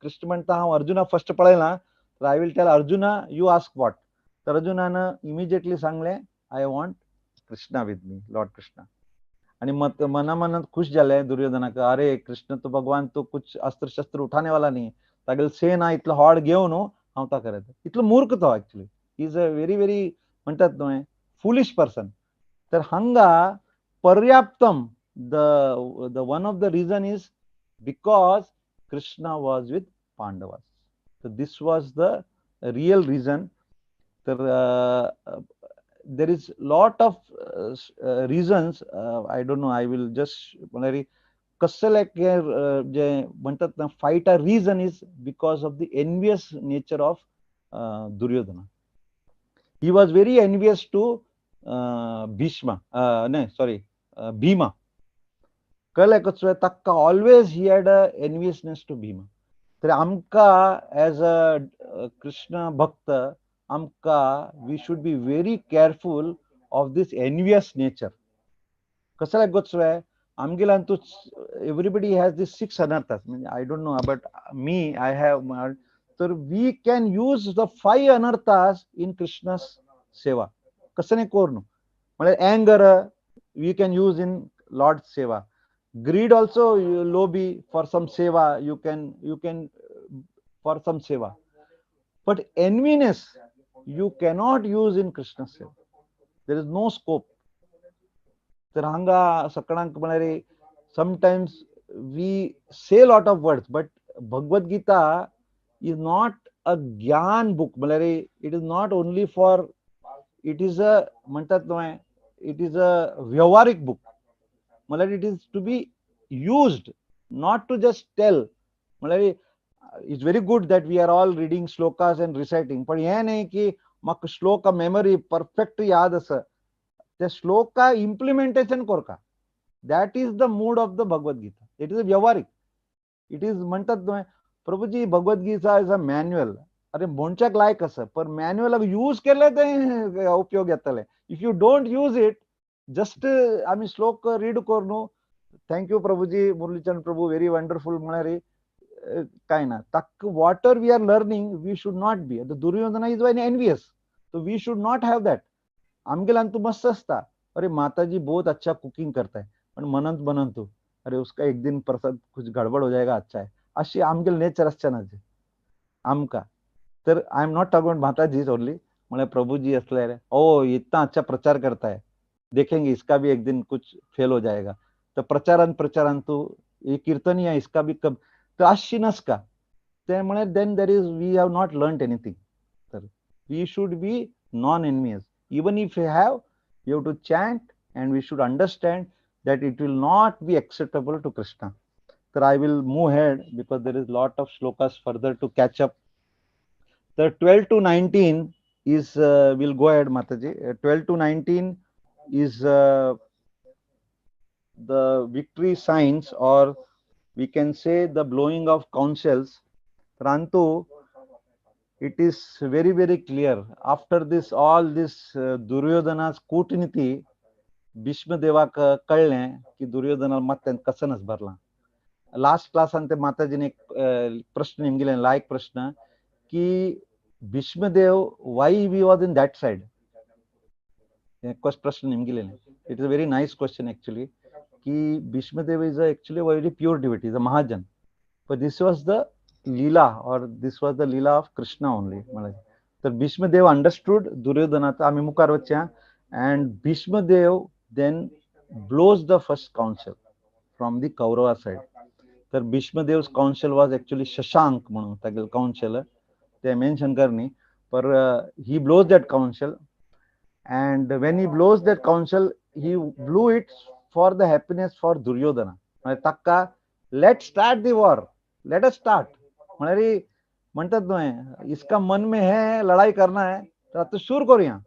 कृष्ण म्हणता हांव अर्जुना फर्स्ट पळयला ना, तर I will tell Arjuna you ask what. तर अर्जुनानं इमिजिएटली सांगले I want Krishna with me, lord Krishna. आणि मनामनात खुश झाले दुर्योधनाक, अरे कृष्ण तो भगवान तो कुछ अस्त्र शस्त्र उठाने वाला नहीं, तागेल सेना इतलं हॉड घेऊन हांव ता करत. इतलो मूर्ख तो actually, is a very very म्हणतात न्हय फुलिश पर्सन. तर हांगा पर्याप्तम, the one of the reason is because Krishna was with Pandavas. So this was the real reason. There is lot of reasons. I don't know, I will just कसं like जे म्हणतात ना fight a reason is because of the envious nature of Duryodhana. He was very envious to Bhima. कळ्ळें कसं ताका always he had a enviousness to Bhima. तर आमकां as a Krishna भक्त आमकां we should be very careful of this envious nature. कसं like गोचवे आमगेल्यान Tu everybody has this 6 anarthas. I don't know, but me I have. So we can use the 5 anarthas in Krishna's seva. कसं नाही करू म्हणजे anger we can use in Lord's seva. Greed also, lobby for some seva, you can for some seva. But enviness you cannot use in Krishna's seva. There is no scope. तर हांगा सगळ्यांक म्हळ्यार sometimes we say a lot of words, but Bhagavad Gita is not a gyan book. म्हळ्यार it is not only for, it is a म्हणतात न्हय, it is a व्यवहारिक book. म्हळ्यार it is to be used, not to just tell. म्हळ्यार it's very good that we are all reading shlokas and reciting, पण हे नाही की म्हाका श्लोका मेमरी परफेक्ट याद आसा. त्या shloka implementation Karka. That is the mood of the Bhagavad Gita. It is a व्यवहारिक. It is म्हणतात न्हय Prabhuji Bhagavad Gita is a manual. अरे म्हणच्याक लायक आसा, पण मॅन्युअल यूज केले ते उपयोग येतले. If you don't use it, just आम्ही श्लोक रीड करू, थँक्यू प्रभुजी, मुरलीचंद प्रभू व्हेरी वंडरफुल म्हळ्यार काय ना. ताक water we are learning we should not be. Duryodhana is very envious, so we should not have that. आमगेल्यान तू मस्त असता, अरे माताजी बहुत अच्छा कुकिंग करता है, पण म्हणत तू अरे उसका एक दिन प्रसाद कुछ गडबड हो जाएगा अच्छा है, अशी आमगेल नेचर असच्या ना आमका. तर I am not talking about माताजी ओनली. म्हळे प्रभुजी असले ओ इतना अच्छा प्रचार करता है, देखेंगे इसका भी एक दिन कुछ फेल हो जाएगा. तर प्रचारान तू ये कीर्तनी है इसका भी कब, तर अशी नसका. त्यामुळे then there is we have not learn anything. तर we should be non envious. Even if you have to chant, and we should understand that it will not be acceptable to Krishna. So I will move ahead because there is lot of shlokas further to catch up. The 12 to 19 is we'll go ahead, Mataji. 12 to 19 is the victory signs, or we can say the blowing of counsels. Rantu, it is very very clear after this all this Duryodhana's कूटनीति भीष्म देवाक कळले की दुर्योधना ಮತ್ತೆ कसनच भरला. Last class अंते माताजीने एक प्रश्न निमगिले, लायक प्रश्न की Bhishmadev why we was in that side. प्रश्न निमगिले. It is a very nice question actually. की Bhishmadev is actually a very pure devotee, is a Mahajan. But this was the Leela, or this was the Leela of Krishna only. So Bhishmadev understood Duryodhanata, आम्ही मुखारवच्च्या, and Bhishmadev then blows the first council from the Kaurava side. तर Bhishmadev's council was actually Shashank म्हणून तागेल council ते mention करनी, पर he blows that council, and when he blows that council, he blew it for the happiness for Duryodhana. ताका let's start the war, let us start. म्हणजे म्हणतात ना, इसका मन में है लड़ाई करना है, तर आता सुरू करूया.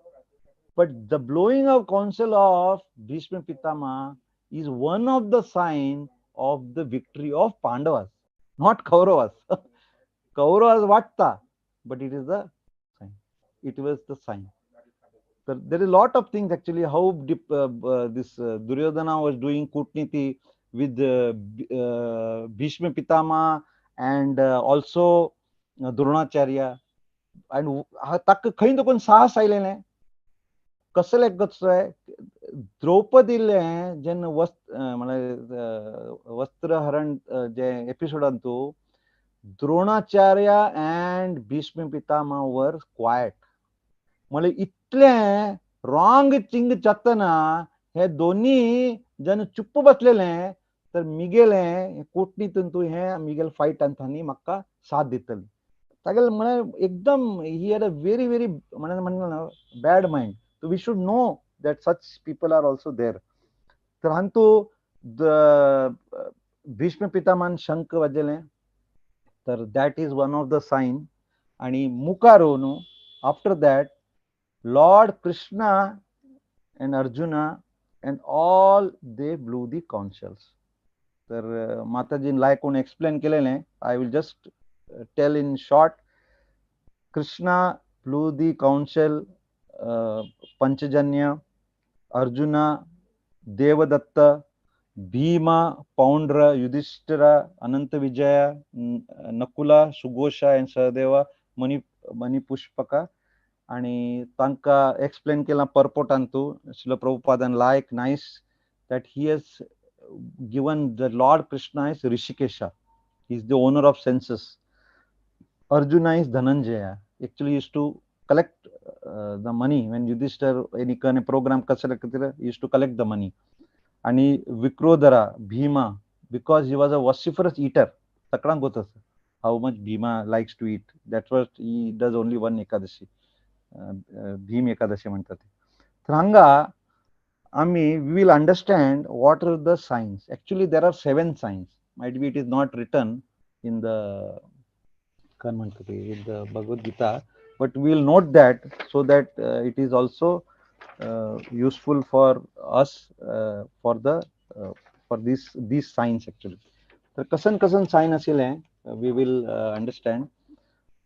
But the blowing of council of Bhishma Pitama is one of the sign of the victory of Pandavas, not Kauravas. Kauravas vatta, but it is the sign. It was the sign. So there is a lot of things actually how this Duryodhana was doing Kutniti with Bhishma Pitama and also Dronacharya. And tak खंय तो कोण साहस आयलेले कसले आहे द्रौपदीले जेन्ना वस्त्रहरण जे एपिसोडान तू Dronacharya and Bhishma Pitama were quiet. म्हणजे इतले रॉंग थिंग जातना हे दोन्ही जन चुप्प बसलेले, तर मिगेले कोटणीतून तू हे मिगेल फाईट अंतानी म्हाका साथ दितली. तागेल म्हळे एकदम he had a very very म्हणून bad mind. So we should know that such people are also there. तर हांतू भीष्म पितामहान शंख वाजयले, तर that is one of the sign. आणि मुखारो न्हू after that Lord Krishna and Arjuna and all they blew the councils. तर माताजीन कोण explain केलेले, I will just tell in short. Krishna blew the council, Panchajanya, Arjuna, Devadatta, Bhima, Poundra, Yudhishthira, Ananta Vijaya, Nakula, Sugosha and Sahadeva, Mani Pushpaka. आणि तांका explain केला पर्पोट Antu Srila Prabhupada like nice that he has given the Lord Krishna is Rishikesha. He is the owner of senses. Arjuna is Dhananjaya. Actually used to collect the money when Yudhishthira any kind of program used to collect the money. And Vikrodhara, Bhima, because he was a vociferous eater. How much Bhima likes to eat. That's what he does only one Ekadashi. Bhim Ekadashi म्हणतात. तर हांगा we will understand what are the signs. Actually there are 7 signs. Might be it is not written in the Bhagavad Gita, but we will note that so that it is also useful for us for these signs actually. तर कसन sign असेल we will understand.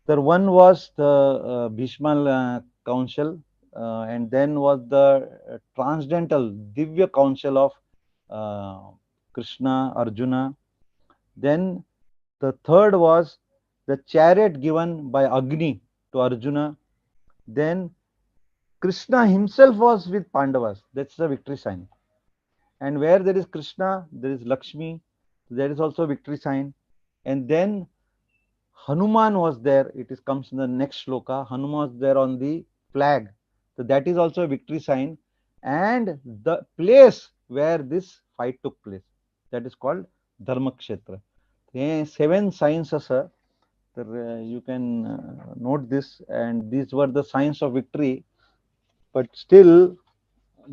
The one was the Bhishma council, and then was the transcendental Divya council of Krishna, Arjuna. Then the third was the chariot given by Agni to Arjuna. Then Krishna himself was with Pandavas. That's the victory sign. And where there is Krishna, there is Lakshmi. There is also a victory sign. And then Hanuman was there. It comes in the next shloka. Hanuman was there on the flag. So that is also a victory sign. And the place where this fight took place, that is called Dharmakshetra. 7 signs are, you can note this, and these were the signs of victory. But still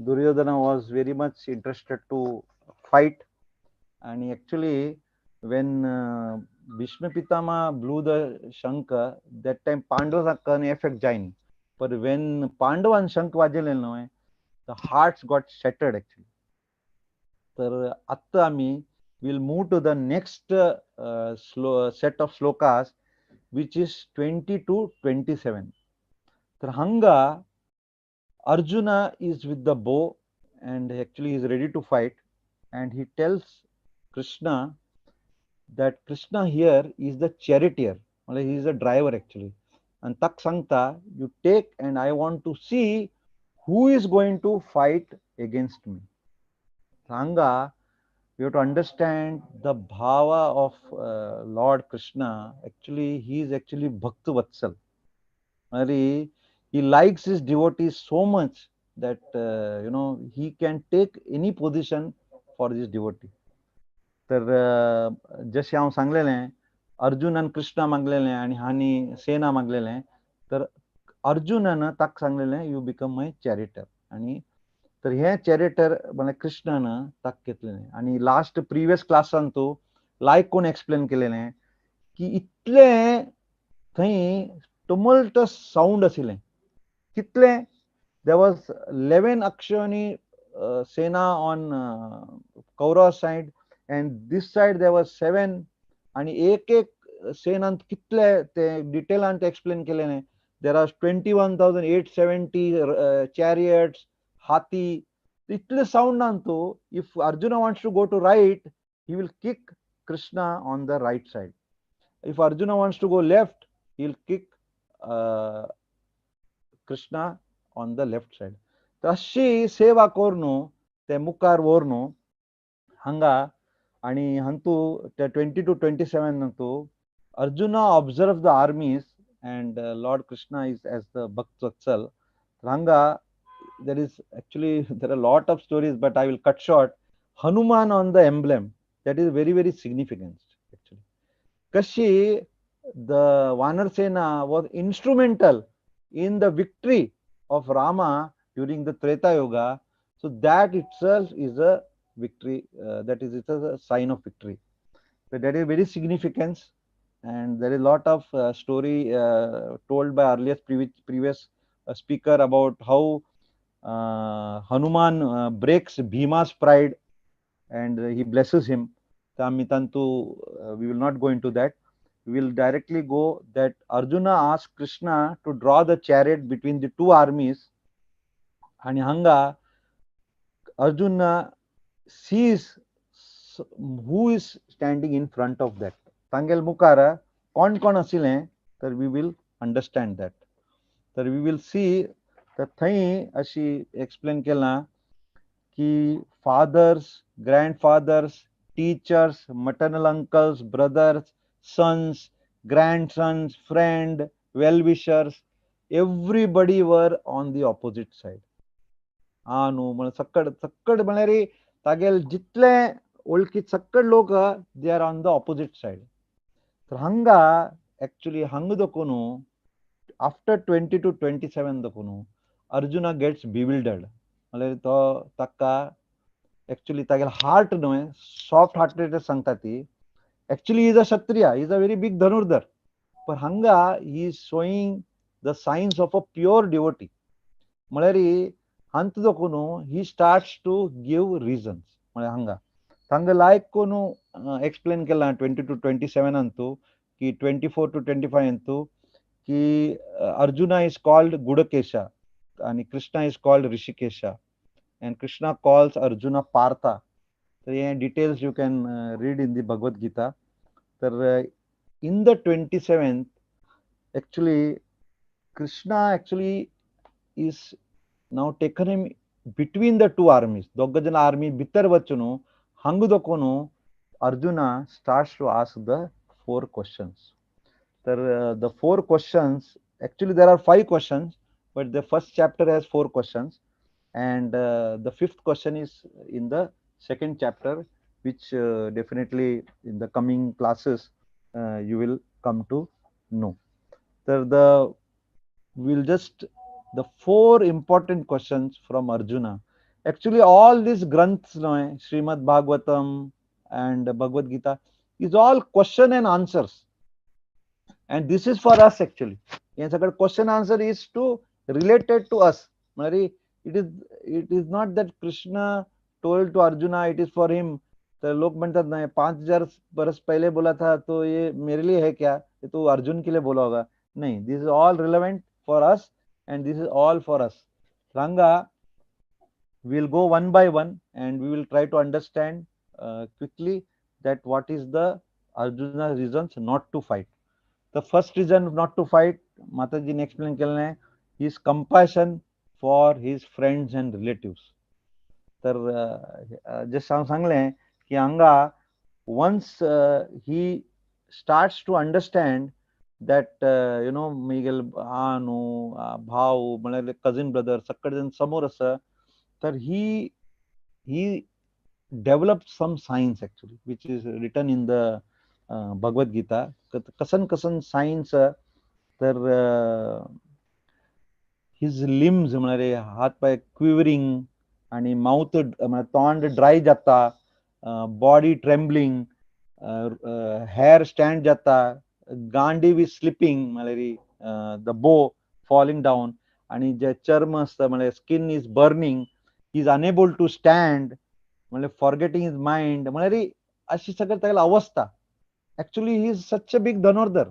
Duryodhana was very much interested to fight. And actually when Bhishma Pitama blew the Shankha, that time Pandavas can effect jain. But when Pandava and Shankh vajele, the hearts got shattered actually. So atta we will move to the next set of slokas, which is 20 to 27. So hanga Arjuna is with the bow and actually he is ready to fight, and he tells Krishna that Krishna here is the charioteer. He is a driver actually. And tak sangta, you take, and I want to see who is going to fight against me. Hanga we have to understand the bhava of Lord Krishna. Actually, he is actually Bhakt Vatsal. He likes his devotees so much that he can take any position for his devotee. तर जसे हांव सांगलेलें, अर्जुन आनी कृष्णा मागलेलें आनी हांणी सेना मागलेलें, तर अर्जुनान ताका सांगलेलें यू बिकम माय चॅरिटर. आनी तर हे चॅरिटर म्हळ्यार कृष्णान ताका घेतलेलें. आनी लास्ट प्रिवियस क्लासान तूं लायक कोण एक्सप्लेन केलेलें की इतलें थंय टमल्टस साऊंड आशिल्लें, कितलें there was 11 Akshani Sena on Kaurav side, and this side there was 7. आणि एक एक सेनांत कितले ते डिटेलान ते एक्सप्लेन केलेलें. there are 21,870 chariots, हाती. इतले साऊंडान तू, if Arjuna wants to go to right, he will kick Krishna on the right side. If Arjuna wants to go left, he will kick Krishna on the left side. तशी सेवा कोरनु ते मुखार व्हरनु हांगा. आणि हंतू ते 20 to 27 हंतू Arjuna observe the armies and Lord Krishna is as the Bhakt Vatsal. Hanga, there is actually there are a lot of stories, but I will cut short. Hanuman on the emblem, that is very very significant actually. Kashi, the Vanar Sena was instrumental in the victory of Rama during the Treta Yuga. So that itself is a victory, that is it's a sign of victory. So that is very significant, and there is a lot of story told by earlier previous speaker about how Hanuman breaks Bhima's pride and he blesses him. We will not go into that. We will directly go that Arjuna asked Krishna to draw the chariot between the two armies, and hanga Arjuna sees who is standing in front of that. Tangel Mukara, kon asile, that we will understand that. That we will see that thai ashi explain kelna ki fathers, grandfathers, teachers, maternal uncles, brothers, sons, grandsons, friend, well-wishers, everybody were on the opposite side. न्हू म्हण सक्कड सक्कड म्हळ्यार तागेल जितले वळखी सक्कड लोक they are on the opposite side. तर हांगा एक्चुअली हांगा दोकून आफ्टर 20 to 27 दोकून अर्जुना गेट्स बिविल्डर्ड. म्हळ्यार तो ताका एक्चुअली तागेल हार्ट न्हय सॉफ्ट हार्टेड सांगता ती. एक्चुअली इज अ क्षत्रिय, इज अ व्हेरी बिग धनुर्धर, पण हांगा he is showing the signs of a pure devotee. म्हळ्यार अंत दोकून he starts to give reasons. म्हळ्यार हांगा लायक कोण एक्सप्लेन केला 20 to 27 अंतू की 24 to 25 अंतू की अर्जुना इज कॉल्ड गुडकेशा आणि Krishna is called Hrishikesha, and Krishna calls Arjuna Partha. So in details you can read in the Bhagavad Gita. So in the 27th, actually Krishna actually is now taken him between the two armies. Doggajana army bitar vachunu hangu dokonu Arjuna starts to ask the 4 questions. The 4 questions, actually there are 5 questions, but the first chapter has 4 questions, and the 5th question is in the second chapter, which definitely in the coming classes you will come to know. We'll just the 4 important questions from Arjuna. Actually all these granths, Srimad Bhagavatam and Bhagavad Gita, is all question and answers, and this is for us actually. Question answer is to related to us. It is not that Krishna told to Arjuna, it is for him. तो लोग म्हणतात नाही 5000 बरस पहले बोला था तो ये मेरे लिए है क्या, ये तो अर्जुन के लिए बोला होगा. नहीं, this is all relevant for us and this is all for us. Ranga, we will go one by one and we will try to understand quickly that what is the Arjuna's reasons not to fight. The first reason not to fight, Mataji ने explain केलं है, his compassion for his friends and relatives. तर जसं सांगले की हांगा once he starts to understand that Miguel न्हू भाव म्हळ्यार कझिन ब्रदर सगळे जण समोर आसा तर he developed some science actually which is written in the Bhagavad Gita. कसन science तर his limbs म्हळ्यार हात पाय क्विवरिंग आणि माउथ तोंड ड्राय जाता, बॉडी ट्रेम्बलिंग, हेअर स्टँड जाता, गांडी बी स्लिपिंग म्हळ्यार द बो फॉलिंग डाऊन, आणि जे चर्म असता म्हळ्यार skin is burning, he is unable to stand म्हळ्यार फॉरगेटिंग इज माइंड, म्हळ्यार अशी सगळी तागेली अवस्था. Actually he is such a big धनोर्धर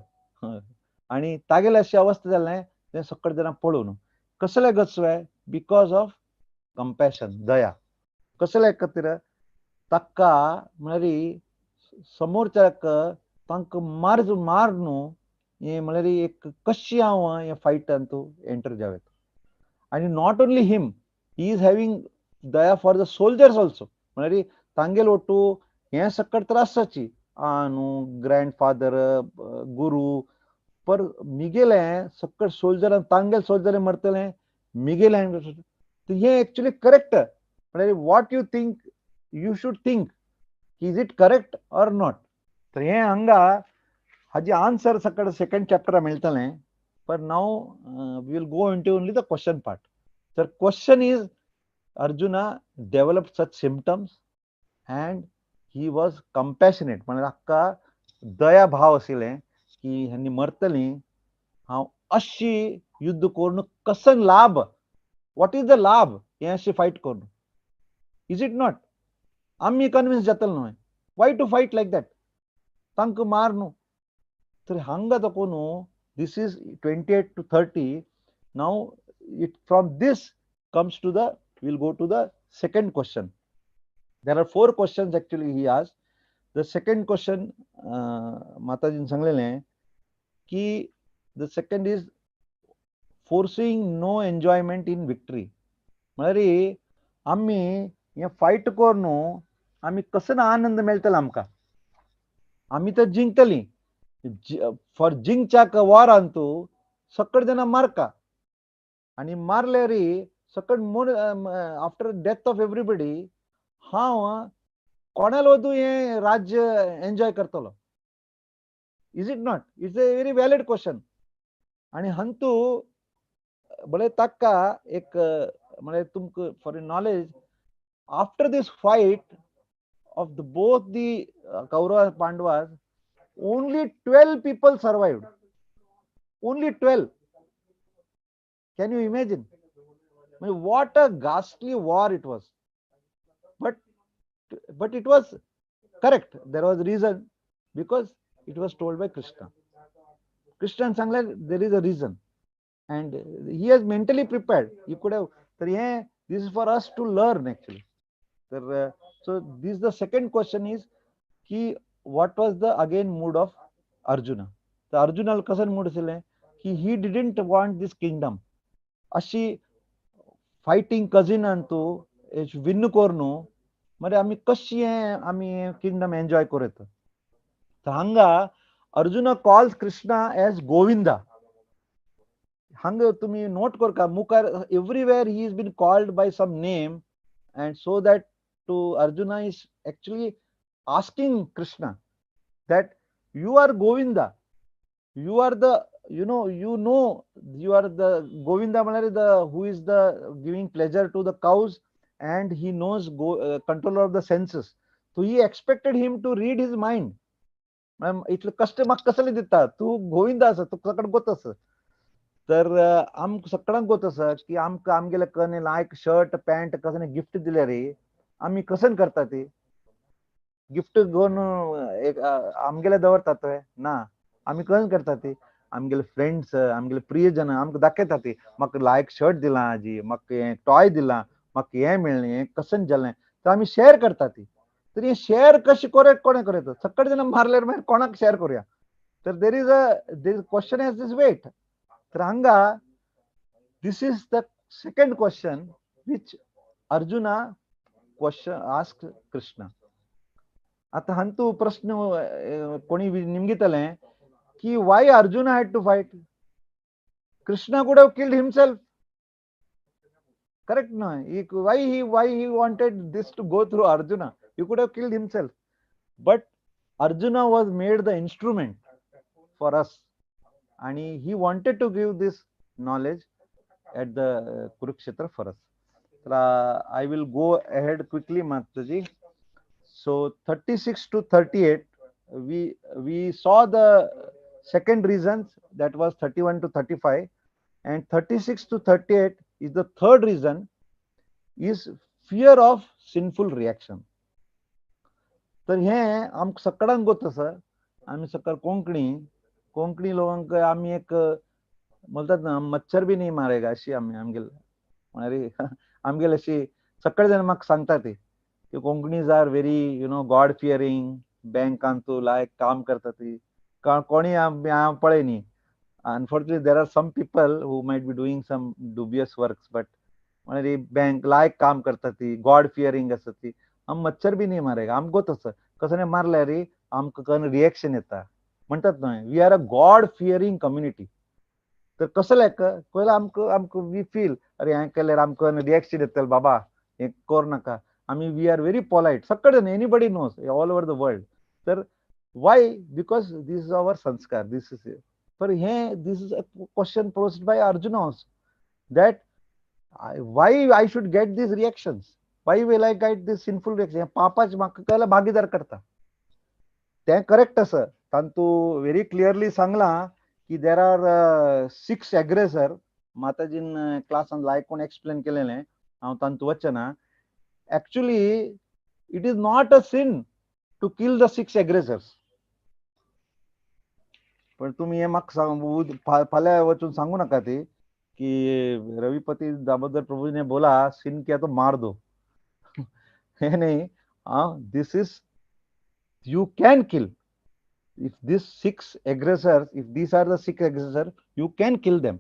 आणि तागेली अशी अवस्था जालें ते सगळे जाणां पळोवन कसले गचवे बिकॉज ऑफ कंपॅशन, दया. कसले खातीर ताका म्हळ्यार समोरच्याक तांकां मार न्हू हे म्हळ्यार एक कशी हांव हे फायटान तूं एंटर जावेत. आणि not only him, he is having Daya for the soldiers also, म्हळ्यार तांगेल ओटू हे सकट त्रास जाची न्हू ग्रँडफादर गुरू पर मिगेले सकट सोल्जर तांगेल सोल्जर मरतले मिगेले हे एक्चुअली करेक्ट. म्हळ्यार what you think you should think is it correct or not. तर हे हांगा हाजी आन्सर सकट सेकंड चॅप्टर मेळटलें. पर now we will go into only the question part. तर question is Arjuna developed such symptoms and he was compassionate, म्हळ्यार हाका दया भाव आशिल्लें की ह्यांनी मरतलीं, हांव अशी युद्ध करून कसन लाभ, वॉट इज द लाभ हे अशी फायट करून, इज इट नॉट. आम्ही कन्विन्स जातले न्हय, why to fight like that, तांकां मार न्हू. तर हांगा तो न्हू this is 28 to 30. Now it from this comes to the will go to the second question. There are 4 questions actually he asked. The second question माताजीन सांगलेलें की the second is forcing no enjoyment in victory. म्हळ्यार आम्ही हे fight करून न्हू आमी कसो आनंद मेळटलो आमकां, आमी तर जिंकतलीं. फॉर जिंकच्याक वॉरान तूं सकट जाणां मारका आणि मारल्यार सकट आफ्टर डेथ ऑफ एवरीबडी हांव कोणाला वचूं हे राज्य एन्जॉय करतलो. Is it not. It's a very valid question. आणि हंतू बरे ताका एक म्हळ्यार तुमकां for knowledge, after this fight of both the Kauravas and Pandavas, only 12 people survived. Only 12. Can you imagine? I mean, what a ghastly war it was. But it was correct. There was reason because it was told by Krishna. Krishna sang like there is a reason, and he has mentally prepared. He could have. This is for us to learn actually. So this the second question is कि what was the again mood of Arjuna. तर अर्जुनाला कसं mood आशिल्लें की he didn't want this kingdom. अशी fighting कजिनान तूं win कर न्हू मरे आमी कशी आमी किंगडम एन्जॉय करूं. तर हांगा अर्जुना कॉल्स कृष्णा एज गोविंदा. हांगा तुम्ही नोट करका मुखार everywhere he is been called by some name, and so that to Arjuna is actually asking Krishna that you are Govinda, you are the you are the Govinda the who is the giving pleasure to the cows, and he knows controller of the senses. So he expected him to read his mind. इतले कष्ट म्हाका कसले दिता, तू गोविंदा आसा, तू सगळ्यांक गोत आसा. तर आमकां सगळ्यांक गोत आसा की आमकां आमगेले कने लायक शर्ट पॅन्ट कसले गिफ्ट दिले रे आमी कसन करता ती गिफ्ट घेवन एक आमगेले दवरतात पळय ना, आमी कसन करता ती आमगेले फ्रेंड्स आमगेले प्रियजन आमकां दाखयता ती म्हाका लायक शर्ट दिला आजी, म्हाका हें टॉय दिला, म्हाका हें मेळ्ळें, हें कसन जालें, तर आमी शेअर करता ती. तर हें शेअर कशें कोणे करता, सगळे जाणां मारल्यार मागीर कोणाक शेअर करूया. तर there is question as this wait. तर हांगा this is the second question which Arjuna asked Krishna. आता हंतू प्रश्न कोणी निमगितले की why Arjun had to fight. Krishna could have killed himself. Correct, no? Why he wanted this to go through Arjuna? He could have killed himself, but Arjuna was made the instrument for us, and he wanted to give this knowledge at the Kurukshetra for us. I will go ahead quickly, Mataji. So 36 to 38, we saw the second reasons, that was 31 to 35, and 36 to 38 is the third reason, is fear of sinful reaction. तर हे आमक सकाळान गोत sir, आम्ही सकाळ कोंकणी लोकांक आम्ही एक म्हणतात ना, मच्छर बी नाही मारेगा अशी आमगेल म्हणारी आमगेल अशी सकाळ जण म्हाका सांगता ते की कोंकणीज आर व्हेरी गॉड फियरिंग, बँकान तू लायक काम करता ती कोणी हांव पळय न्ही. Unfortunately, there are some people who might be doing some dubious works, but म्हणारी बँक लायक काम करता ती, गॉड फियरिंग असता ती. आम मच्छर बी नाही मारेगा. आमको तसं कसं नाही मारल्या रे आमकां रिएक्शन येता म्हणतात ना, we are a God fearing community. तर कसं लायक पयलं आमकां वी फील अरे हें केल्यार आमकां रिएक्शन येतलें बाबा, हें कर नाका. आमी वी आर व्हेरी पोलायट सगळे जाण, anybody knows all over the world. तर why? Because these is our sanskar, these is पर हे this is a question posed by Arjun also, that why I should get these reactions, why will I get this sinful reaction. पापाच म्हाका कळलं भागीदार करता ते correct असं तांतू very clearly सांगला की देर आर 6 एग्रेसर. माताजीन क्लासान लायकून एक्सप्लेन केलेलें हांव तांतू वचना. Actually it is not a sin to kill the 6 aggressors. पण तुम्ही हे म्हाका फाल्यां वचून सांगू नका ते कि रविपति दामोदर प्रभु ने बोला सिन किया तो मार दो. है नहीं, this is you can kill. If these 6 aggressors, if these are the 6 aggressors, you can kill them.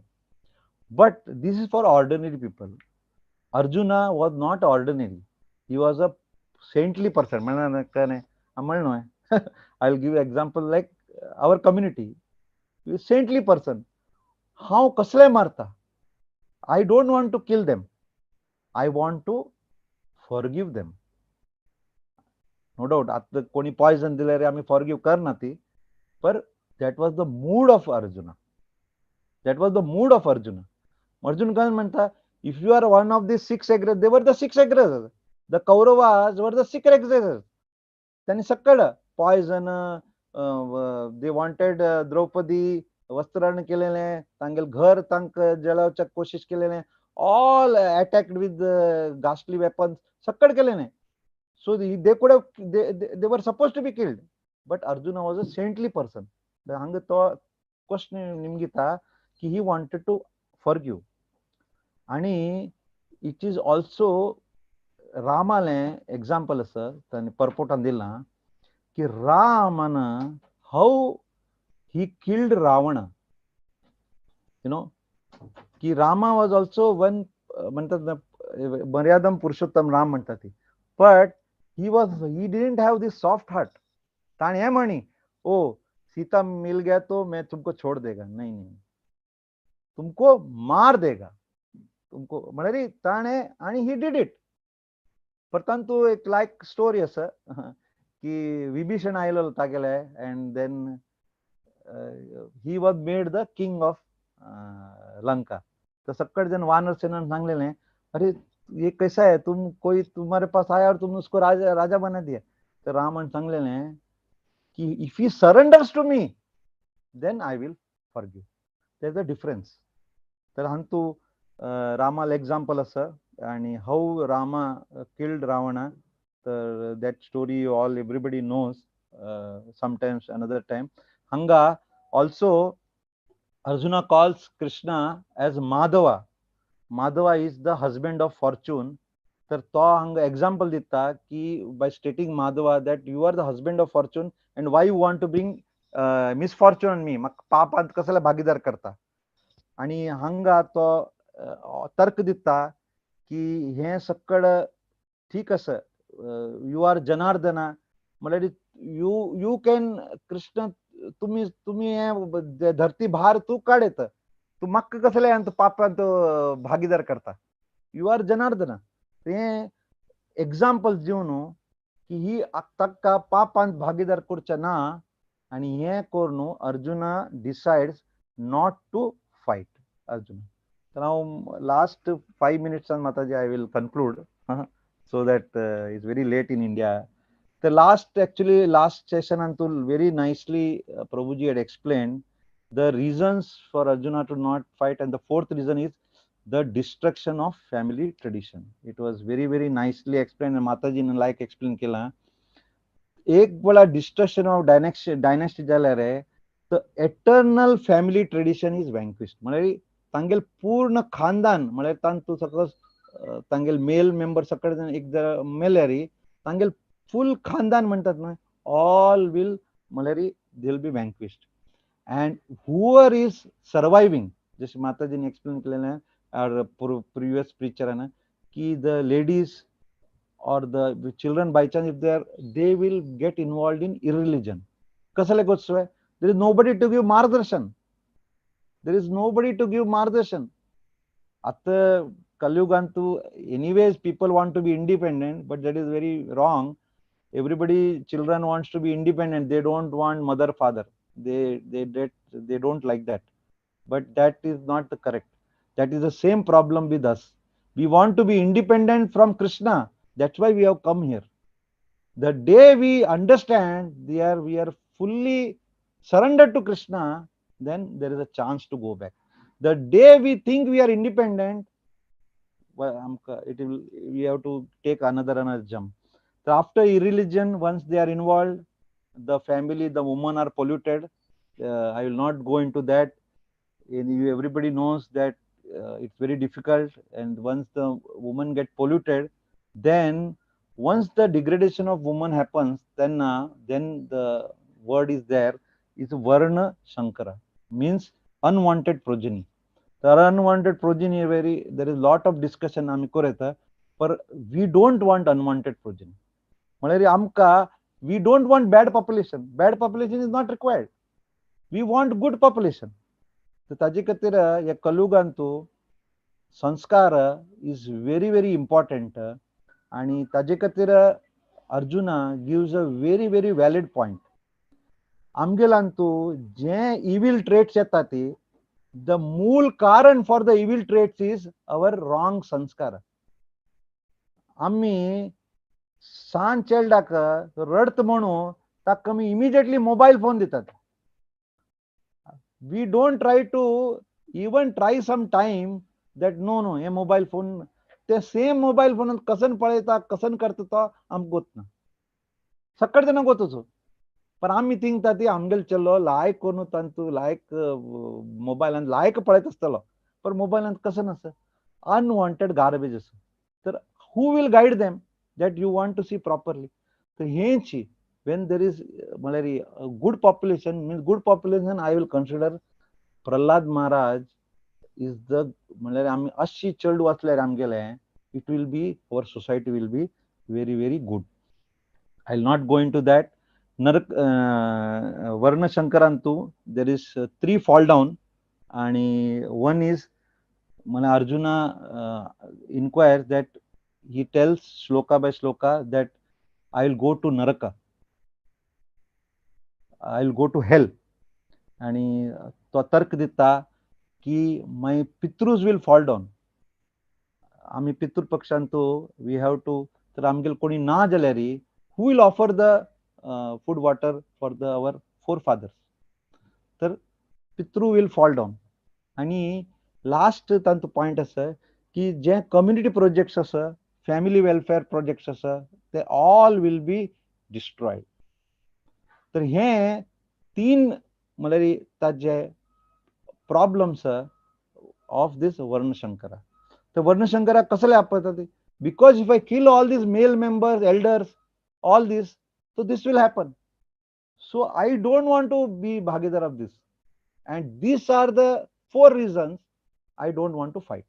But this is for ordinary people. Arjuna was not ordinary. He was a saintly person. I'll give you example like our community. He is a saintly person. How कसले मारता? I don't want to kill them. I want to forgive them. No doubt, आता कोणी poison दिले रे आम्ही forgive करना ती, पर that was the mood of Arjuna. That was the mood of Arjuna. Arjuna काय म्हणता, if you are one of these 6 aggressors, they were the 6 aggressors. The Kauravas were the 6 aggressors. त्यांनी सगळं poison, they wanted Draupadi वस्त्रहरण केलेले, तांगेल घर तांक जळावच्या कोशिश केलेले, all attacked with ghastly weapons, सगळं केलेले. So they could have, they were supposed to be killed, but Arjuna was a saintly person. The hang to question nimgita ki he wanted to forgive. आणि it is also रामाले example असं त्यांनी परपोटान दिला की रामान how he killed Ravana. You know, की Rama was also one म्हणतात ना, मर्यादम पुरुषोत्तम राम म्हणतात ती. But he didn't have this soft heart. ताने हे म्हणी, ओ सीता मिल गया तो मैं तुमको छोड़ देगा. नहीं, तुमको मार देगा, तुमको म्हणारी ताने, आणि he did it. परंतु एक लाईक स्टोरी असं की विभीषण आयलो तागेले, and then he was made the king of Lanka. तर सगळे जण वानर सेना सांगलेले, अरे ये कैसा है, तुम्हारे पास आया और तुम उसको राजा बना दिया. तर रामन सांगलेले की if he surrenders to me then I will forgive. There is a difference. तर हंतू रामाला एक्झाम्पल असं, आणि हाऊ रामा किल्ड रावणा. तर that story all everybody knows, sometimes another time. हंगा also Arjuna calls Krishna as Madhava. Madhava is the husband of fortune. तर तो हंग example दिता की by stating Madhava that you are the husband of fortune and why you want to bring misfortune on me. मग पापात कसला भागीदार करता. आणि हंगा तो तर्क दिता की हे सगळं ठीक असं, यू आर जनार्दना, म्हळ्यार you can Krishna तुम्ही हे धरती भार तू काढेत तू मक्क कसले आणि पापांत भागीदार करता यू आर जनार्दन ते एग्जाम्पल्स दिवन की ही ताका पापांत भागीदार करचे ना आणि हे करून Arjuna decides not to fight Arjun तर हांव लास्ट 5 minutes माताजी I will conclude so that it's very late in India. The last session until very nicely Prabhuji had explained the reasons for Arjuna to not fight, and the fourth reason is the destruction of family tradition. It was very, very nicely explained, and Mataji ने like explain केला. एक बड़ा destruction of dynasty झाला रे, the eternal family tradition is vanquished. म्हणजे तांगेल पूर्ण खानदान म्हणजे तांतू सकस तांगेल मेल मेंबर सकड एक जर मेल्यारी तांगेल फुल खानदान म्हणतात ना ऑल विल मलेरी they will be vanquished and who is surviving जसे माताजीने एक्सप्लेन केलेलं आहे प्रिव्हियस प्रीचर आहे ना की the ladies or the children by chance if they will get involved in irreligion कसले गोष्ट आहे there is nobody to give margdarshan आता Kalyugantu, anyways, people want to be independent, but that is very wrong. Children wants to be independent. They don't want mother, father. They don't like that. But that is not correct. That is the same problem with us. We want to be independent from Krishna. That's why we have come here. The day we understand we are fully surrendered to Krishna, then there is a chance to go back. The day we think we are independent, we have to take another jump. So after irreligion, once they are involved, the family, the women are polluted. I will not go into that. Everybody knows that it's very difficult, and once the woman get polluted, then once the degradation of woman happens, then the word is there is Varna Shankara, means unwanted progeny. The unwanted progeny there is lot of discussion आम्ही करता, but we don't want unwanted progeny. म्हणजे आमका we don't want bad population. Bad population is not required. We want good population. तर ताजे खातीर या कलयुगांतू संस्कार is very, very important. आणि ताजे खातीर Arjuna gives a very, very valid point. आमगेलांतू जे evil traits येतात ते the मूल कारण for the evil traits is our wrong sanskara. आम्ही सान चेल्डाक रडत म्हणू ताका आमी immediately मोबाईल फोन दितात. We don't try to even try some time that no हे मोबाईल फोन ते सेम मोबाईल फोन कसन पळयता कसन करता तो आमकां गोतना सकट जण गोतचो पण आम्ही थिंकता ती आमगेल चलो लायक करून तांतू लायक मोबायलान लायक पळयत आसतलो पण मोबायलान कसं नसतं अनवॉन्टेड गार्बेज असं तर who will guide them that you want to see properly तर हेची when there is a good population means good population I will consider Prahlad Maharaj is the आम्ही अशी चल्ड वाचल्यार आमगेले it will be our society will be very, very good. I will not go into that. Varna Shankarantu there is 3 fall down and one is Arjuna inquires that he tells shloka by shloka that I will go to Naraka, I will go to hell, आणि तो तर्क दिता की my pitrus will fall down. आम्ही पितृ पक्षांतू we have to तर आमगेल कोणी ना जाल्यारी who will offer the food water for our forefathers. तर पितृ will fall down. आणि लास्ट तांचो पॉइंट आसा की जे कम्युनिटी प्रोजेक्ट्स आसा फॅमिली वेलफेअर प्रोजेक्ट्स आसा ते ऑल विल बी डिस्ट्रॉयड. तर हे 3 म्हळ्यार ताजे प्रॉब्लम्स ऑफ दिस वर्णशंकरा. तर वर्णशंकरा कसले आपयता ते because if I kill all these male members, elders, all this, so this will happen. So I don't want to be bhagidar of this. And these are the 4 reasons I don't want to fight.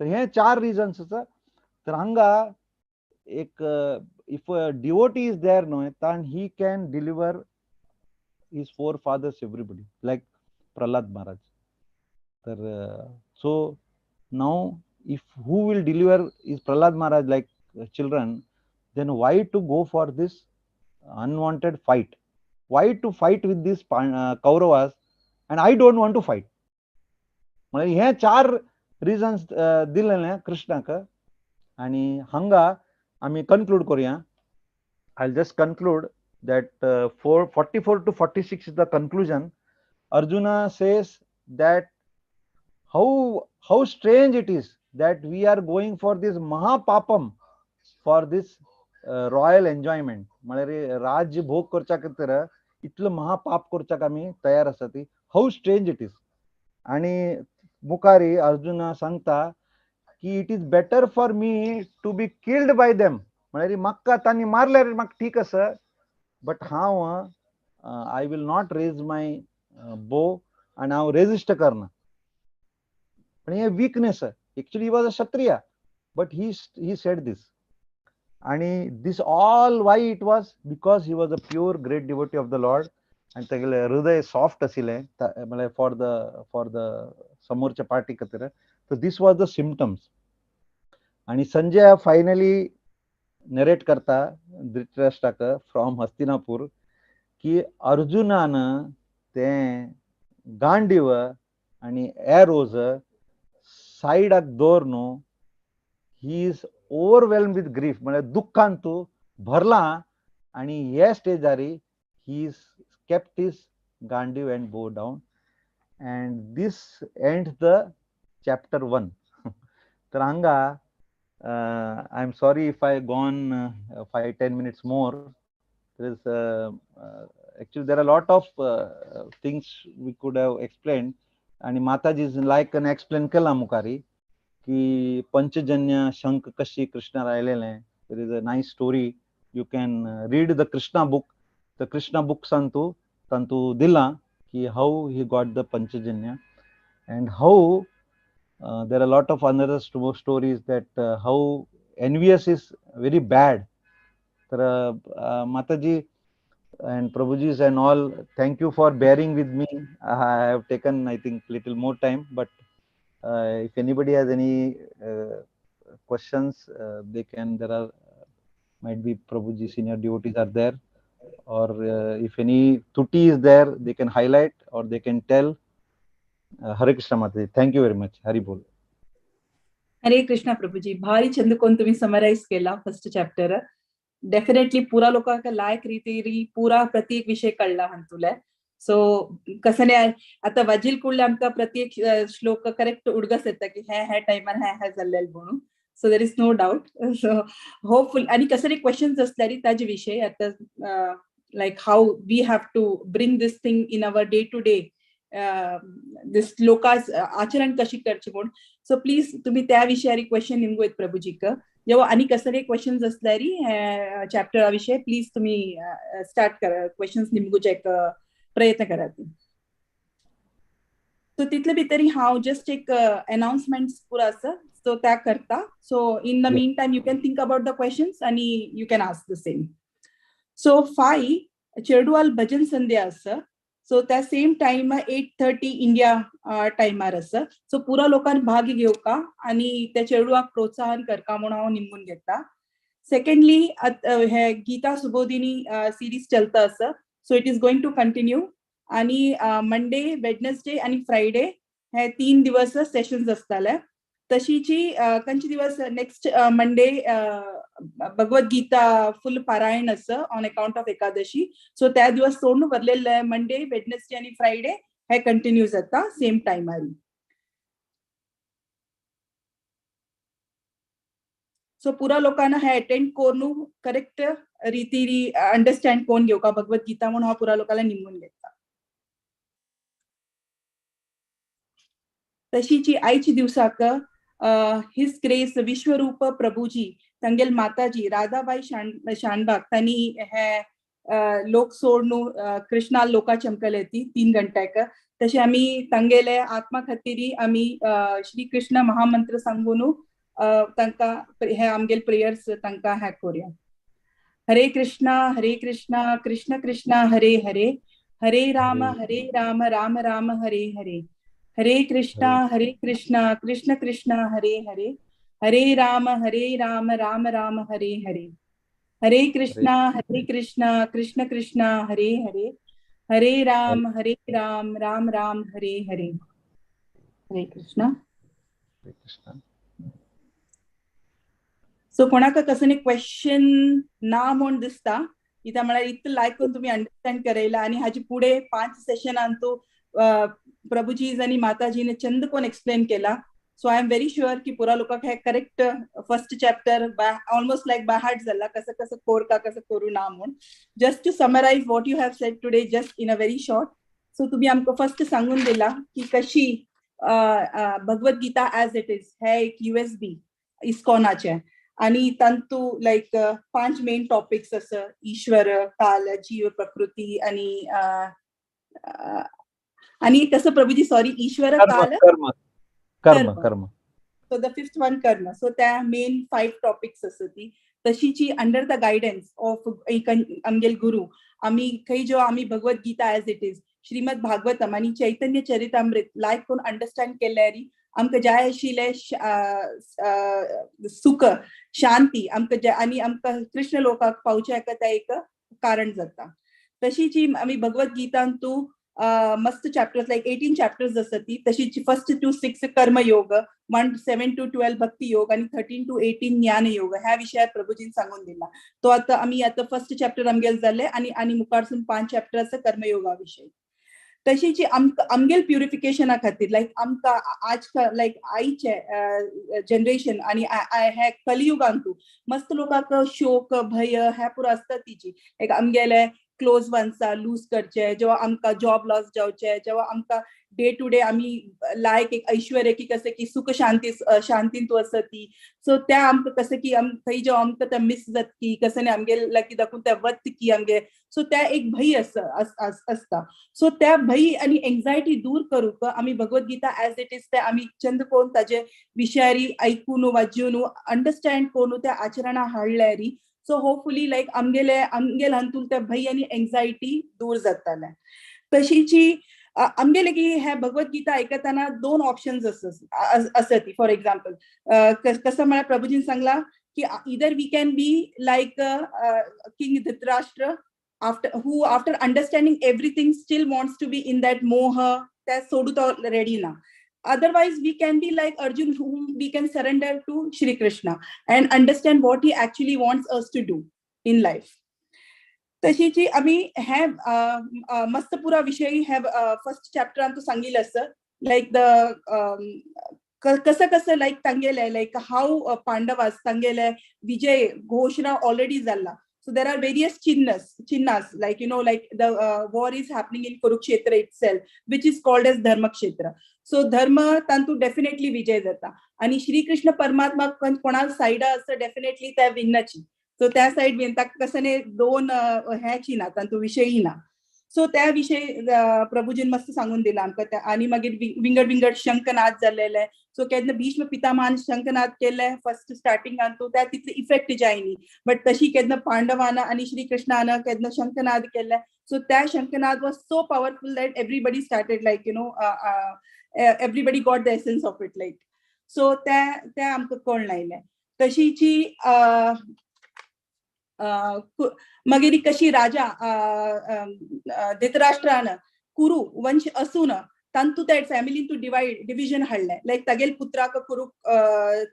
तर हे 4 reasons तर हांगा if a devotee is there, no, then he can deliver his forefathers, everybody, like Prahlad Maharaj. So now, if who will deliver is Prahlad Maharaj, like children, then why to go for this unwanted fight? Why to fight with these Kauravas? And I don't want to fight. म्हणजे हे 4 reasons दिलेले कृष्णाक. आणि हंगा आम्ही conclude करूया. I'll just conclude that 44 to 46 is the conclusion. Arjuna says that how strange it is that we are going for this mahapapam for this royal enjoyment. म्हणजे राज्य भोग करच्या खातीर इतलं महापाप करच्याक आमी तयार आसा ती. How strange it is. आणि मुखारी अर्जुना सांगता की it is better for me to be killed by them. म्हणजे म्हाका तांणी मारल्यार म्हाका ठीक आसा, बट हांव I will not raise my bow आणि हांव रेजिस्ट करना. पण हे weakness. Actually he was a Kshatriya, but he said this. आणि this all why it was because he was a pure great devotee of the Lord. आणि तेगेले हृदय soft आशिल्लें म्हणजे फॉर द समोरच्या पार्टी खातीर. So this was the symptoms. आणि Sanjay finally narrate करता धृतराष्ट्राक फ्रॉम हस्तिनापूर की अर्जुनान ते गांडीव आणि एरोज सायडाक दवरनो. He is overwhelm with grief. म्हणजे दुःखान तू भरला. आणि हे स्टेजार he is kept his gandiv and bow down, and this ends the chapter 1. तर हांगा I am sorry if I gone 5-10 minutes more. There is actually there are a lot of things we could have explained. आणि माताजी like an explain केला मुखारी की पंचजन्य शंख कशी कृष्णा राहिलेले. There is a nice story. You can read the Krishna book. The Krishna book Tantu Dilla ki how he got the Panchajanya, and how there are a lot of other stories that how envious is very bad. Mataji and Prabhuji and all, thank you for bearing with me. I have taken, I think, little more time, but if anybody has any questions, they can. There are might be Prabhuji senior devotees are there, or if any tutti is there, they can highlight or they can tell. Hare Krishna Mataji. Thank you very much. Hari Bol. हरे कृष्णा प्रभुजी. भारी छंद कोण तुम्ही summarise केला first chapter. Definitely पुरा लोकांका लायक रीती पुरा प्रत्येक विषय कळला हांतुले. सो कसं नाही आता वाजील कुडले आमकां प्रत्येक श्लोक करेक्ट उडगस येता की हे टायमार हे जाल्लें म्हणून. So there is no doubt. So hopeful. आणि कसं क्वेश्चन्स असल्यारी ताजे विषय आता like how we have to bring this thing in our day to day this लोकांस आचरण कशी करची म्हणून. सो प्लीज तुम्ही त्या विषयारी क्वेश्चन निमगोयत प्रभुजीक. जेव्हा आणि कसले क्वेश्चन्स असल्यारी चॅप्टर विषय प्लीज तुम्ही स्टार्ट करा क्वेश्चन्स निमगोचे प्रयत्न करात. सो तितले भितरी हांव जस्ट एक अनाउन्समेंट्स पुरो आसा सो त्या करता. So in the meantime you can think about the questions आणि you can ask the same. So 5 चेडवाल भजन संध्या आसा. सो त्या सेम टाइम 8:30 इंडिया टायमार आसा. सो पुरो लोकांनी भाग घेवका आणि त्या चेडवाक प्रोत्साहन करका म्हणून हांव निमून घेता. सेकंडली हे गीता सुबोधिनी सिरीज चलता आसा. So it is going to continue. आणि मंडे, वेडनेसडे आणि फ्रायडे हे 3 दिवस सेशन्स असताले. तशीची खंयचे दिवस next Monday Bhagavad Gita full पारायण आसा on account of Ekadashi. So त्या दिवस सोडून भरलेले मंडे, वेडनेसडे आणि फ्रायडे हे कंटिन्यू जाता सेम टायमार. सो पुरा लोकांना हे अटेंड करून करेक्ट रीती अंडरस्टँड कोण घेवका भगवद गीता म्हणून हांव पुरा लोकांना निमून घेता. तशीची आयची दिवसाक हिज ग्रेस विश्वरूप प्रभुजी तंगेल माताजी राधाबाई शानबाग तांणी हे लोक सोडून कृष्णा लोका चमकले ती 3 घंट्याक. तशें आमी तांगेले आत्मा खातीर आमी श्री कृष्ण महामंत्र सांगून तांकां हे आमगेल प्रेयर्स तांकां हे करूया. हरे कृष्णा कृष्ण कृष्णा हरे हरे, हरे राम राम राम हरे हरे, हरे कृष्णा कृष्ण कृष्णा हरे हरे, हरे राम राम राम हरे हरे, हरे कृष्णा कृष्ण कृष्णा हरे हरे, हरे राम राम राम हरे हरे. हरे कृष्णा. सो कोणाक कसं क्वेश्चन ना म्हूण दिसता इथं म्हळ्यार इतलें लायक करून तुम्ही अंडरस्टँड करयला आणि हाजी पुढे 5 सेशनांतू प्रभुजीज आणि माताजीने चंद कोण एक्सप्लेन केला. So I am very sure की पुरा लोकांक हे correct first chapter almost like by heart जाला कसं कसं कोरता कसं करू ना म्हूण. Just to summarise what you have said today just in a very short. So तुम्ही आमकां फर्स्ट सांगून दिला की कशी Bhagavad Gita as it is हे एक USB इस्कॉनाचे आणि तांतू लायक 5 मेन टॉपिक्स असं ईश्वर, काल, जीव, प्रकृती आणि कसं प्रभुजी सॉरी ईश्वर, काल, कर्म. सो द 5th वन कर्म. सो त्या मेन 5 टॉपिक्स असं ती तशीची अंडर द गायडन्स ऑफ आमगेल गुरु आम्ही काही जो आम्ही Bhagavad Gita as it is Shrimad Bhagavatam आणि चैतन्य चरितामृत लायक करून अंडरस्टँड केल्यारी आमकां जाय आशिल्ले सुख शांती आमकां आणि आमकां कृष्ण लोकाक पावचे हेका तें एक कारण जाता. तशीची आमी भगवत गीतांतू मस्त चॅप्टर्स लायक 18 चॅप्टर्स आसा ती तशीची 1 to 6 कर्मयोग, 7 to 12 भक्ती योग आणि 13 to 18 ज्ञान योग ह्या विशयार प्रभुजीन सांगून दिला. तो आता आमी आता फर्स्ट चॅप्टर आमगेल जाले आणि मुखारसून 5 चॅप्टर आसा कर्मयोगा विषयी. तशीची आमगेल प्युरिफिकेशना खातीर लायक आमकां आज लायक आईचे जनरेशन आणि हे कलियुगांतू मस्त लोकांक शोक भय हे पुरो आसता तिची लायक आमगेले क्लोज वन्सा लूज करचे, जेव्हा आमकां जॉब लॉस जावचे, जेव्हा आमकां डे टू डे आमी लायक एक ऐश्वर्य की कसे की सुख शांतीन तू आसा ती. सो त्या आमकां कसे की थंय जेव्हा आमकां ते मिस जात की कसं आमगे लायक दाखवून ते वत की आमगे. सो त्या एक भय असता. सो त्या भय आणि एंग्जायटी दूर करूक आमी भगवत गीता ॲज इट इज ते आमी चंद कोण ताजे विशयारी ऐकून वाजून अंडरस्टँड करून त्या आचरणा हाडल्यारी सो होपफुली लायक आमगेल हातून त्या भय आणि एंग्जायटी दूर जाताले. तशीची आमगेले की हे भगवत गीता आयकताना 2 ऑप्शन्स असत. फॉर एक्झाम्पल कसं म्हळ्यार प्रभुजीन सांगला की either we can be like king Dhritarashtra after understanding everything still wants to be in that moha that sodu ready na. Otherwise we can be like Arjun whom we can surrender to Shri Krishna and understand what he actually wants us to do in life. तशीची आमी हे मस्त पुरा विषयी हे first चॅप्टरान तू सांगिल्लें आसा लायक the कसं लायक तांगेले लायक हाऊ पांडवास तांगेले विजय घोषणा ऑलरेडी जाला. So there are various chinnas like like the war is happening in Kurukshetra itself, which is called as Dharma Kshetra. So Dharma tantu definitely vijay jata. आणि श्री कृष्ण परमात्मा कोणाल साइडा असं डेफिनेटली त्या विन्नाची. सो त्या साइड विन ताका कसं 2 ह्याची ना तांतू विषयी ना. सो त्या विषयी प्रभुजीन मस्त सांगून दिला आमकां. आणि मागीर विंगड शंखनाद जाल्लेले. सो केन्ना भीष्म पितामहान शंखनाद केले फर्स्ट स्टार्टिंगान तू त्या तितले इफेक्ट जायनी. बट तशी केन्ना पांडवान आणि श्री कृष्णान केन्ना शंखनाद केले. सो त्या शंखनाद was so powerful that everybody started like everybody got the essence of it like. So त्या आमकां कळून लायलें. तशीची मागीर कशी राजा धृतराष्ट्रान कुरु वंश असून तांतू त्या फॅमिलीन तू डिव्हिजन हाडलें लायक तागेल पुत्राक कुरु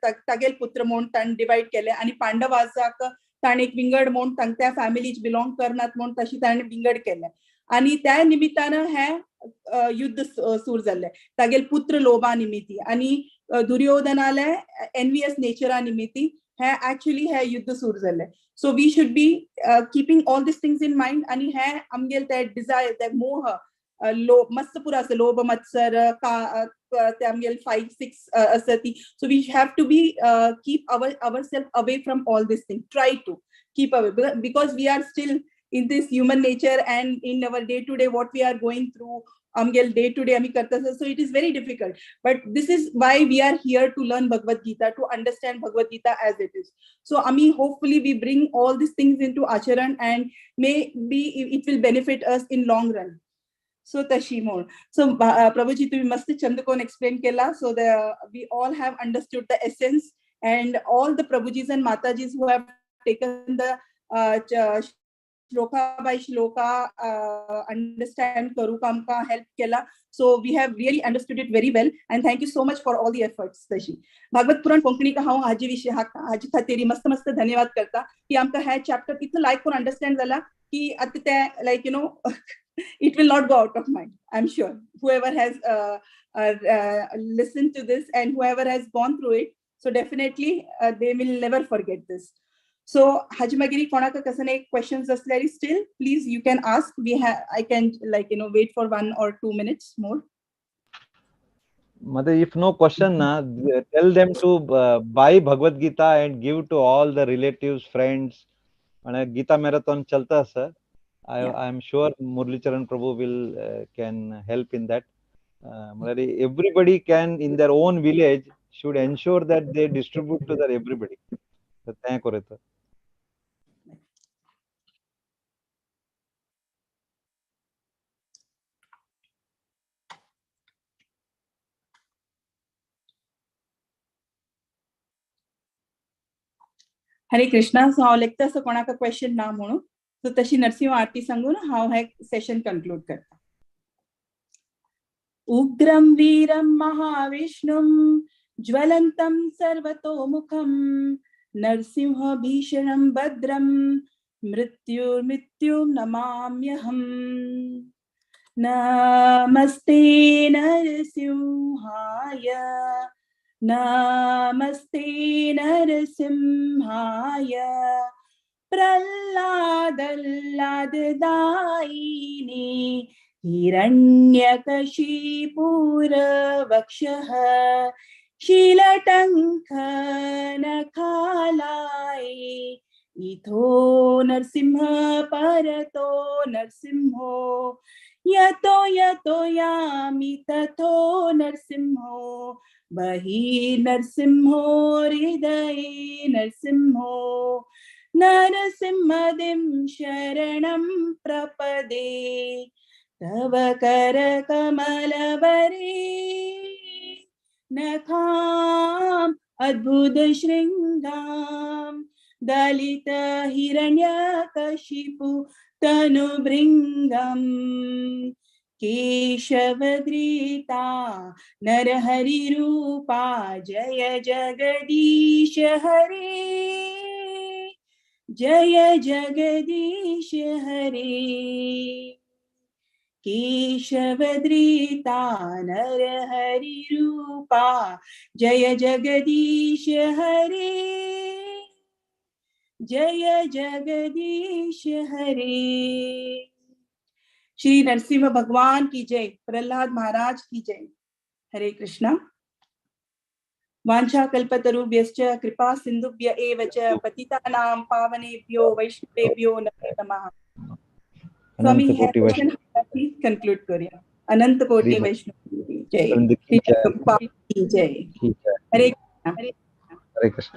तागेल पुत्र म्हूण ताणें डिवायड केलें आणि पांडवासाक ताणें एक विंगड म्हूण त्या फॅमिलीच बिलोंग करनात म्हूण तशी ताणें विंगड केलें. आणि त्या निमित्तान हे युद्ध सुरू जाल्लें तागेल पुत्र लोभा निमित्ती आणि दुर्योधनाले एनवियस नेचरा निमित्ती हे ऍक्च्युअली हे युद्ध सुरू जाल्लें. So we should be keeping all this things in mind. आणि हे आमगेल ते डिझायर ते मोह मस्त पुरो आसा लोभ मत्सर ते आमगेल 5-6 आसा ती. So we have to be keep our self away from all this thing. Try to keep away because we are still in this human nature and in our day to day what we are going through आमगेल day to day आम्ही करता. So it is very difficult. But this is why we are here to learn Bhagavad Gita, to understand Bhagavad Gita as it is. So Ami, hopefully we bring all these things into Acharan, and maybe it will benefit us in long run. So tashi more. So Prabhuji, तुम्ही मस्त छंद कोण explain केला. So we all have understood the essence, and all the Prabhujis and Matajis who have taken the shloka by shloka understand karu kam ka help kela. So we have really understood it very well, and thank you so much for all the efforts. तशी भागवत पुराण कोंकणी का हांव हाजी विशय हाजी खातीर मस्त मस्त धन्यवाद करता की आमकां हे चॅप्टर इतलो लायक कोण अंडरस्टँड जाला की आतां ते like you know it will not go out of mind. I'm sure whoever has listened to this and whoever has gone through it, so definitely they will never forget this. So Hajimagiri konaka kasane questions asleri still, please you can ask. I can wait for 1 or 2 minutes more. Mother, if no question, tell them to buy Bhagavad Gita and give to all the relatives, friends. And Gita marathon chalta sir. I am sure Murli Charan Prabhu will can help in that. Everybody can in their own village should ensure that they distribute to their everybody. So thank you. Hare Krishna. So हांव लेखता असो कोणाका question ना म्हणून. So तशी नरसिंह आरती सांगून हांव हे session conclude करता. उग्रं वीरं महाविष्णुं ज्वलन्तं सर्वतोमुखं नरसिंह भीषणं भद्रं मृत्युं नमाम्यहम्. नमस्ते नरसिंहाय नमस्ते नरसिंहाय प्रह्लादल्लाददायिने हिरण्यकशिपूरवक्षः शीलटङ्कनखालाय इथो नरसिंह परतो नरसिंहो यतो यतो यामि तथो नरसिंहो बहिः नरसिंहो हृदये नरसिंहो नरसिंहदिं शरणं प्रपदे तव करकमलवरे नखाम् अद्भुतशृङ्गां दलित हिरण्यकशिपु तनुभृङ्गम् केशवधृता नरहरिरूपा जय जगदीश हरे जय जगदीश हरे. केशवधृता नरहरिरूपा जय जगदीश हरे जय जगदीश हरे. श्री नरसिंह भगवान की जय. प्रहलाद महाराज की जय. हरे कृष्णा. वाञ्छा कल्पतरुभ्यश्च कृपा सिन्धुभ्य एव च पतितानां पावनेभ्यो वैष्णवेभ्यो नमो नमः. स्वामी हे क्वेश्चन कंक्लूड करूया. अनंत कोटी वैष्णव की जय. की जय. हरे कृष्णा. हरे कृष्ण.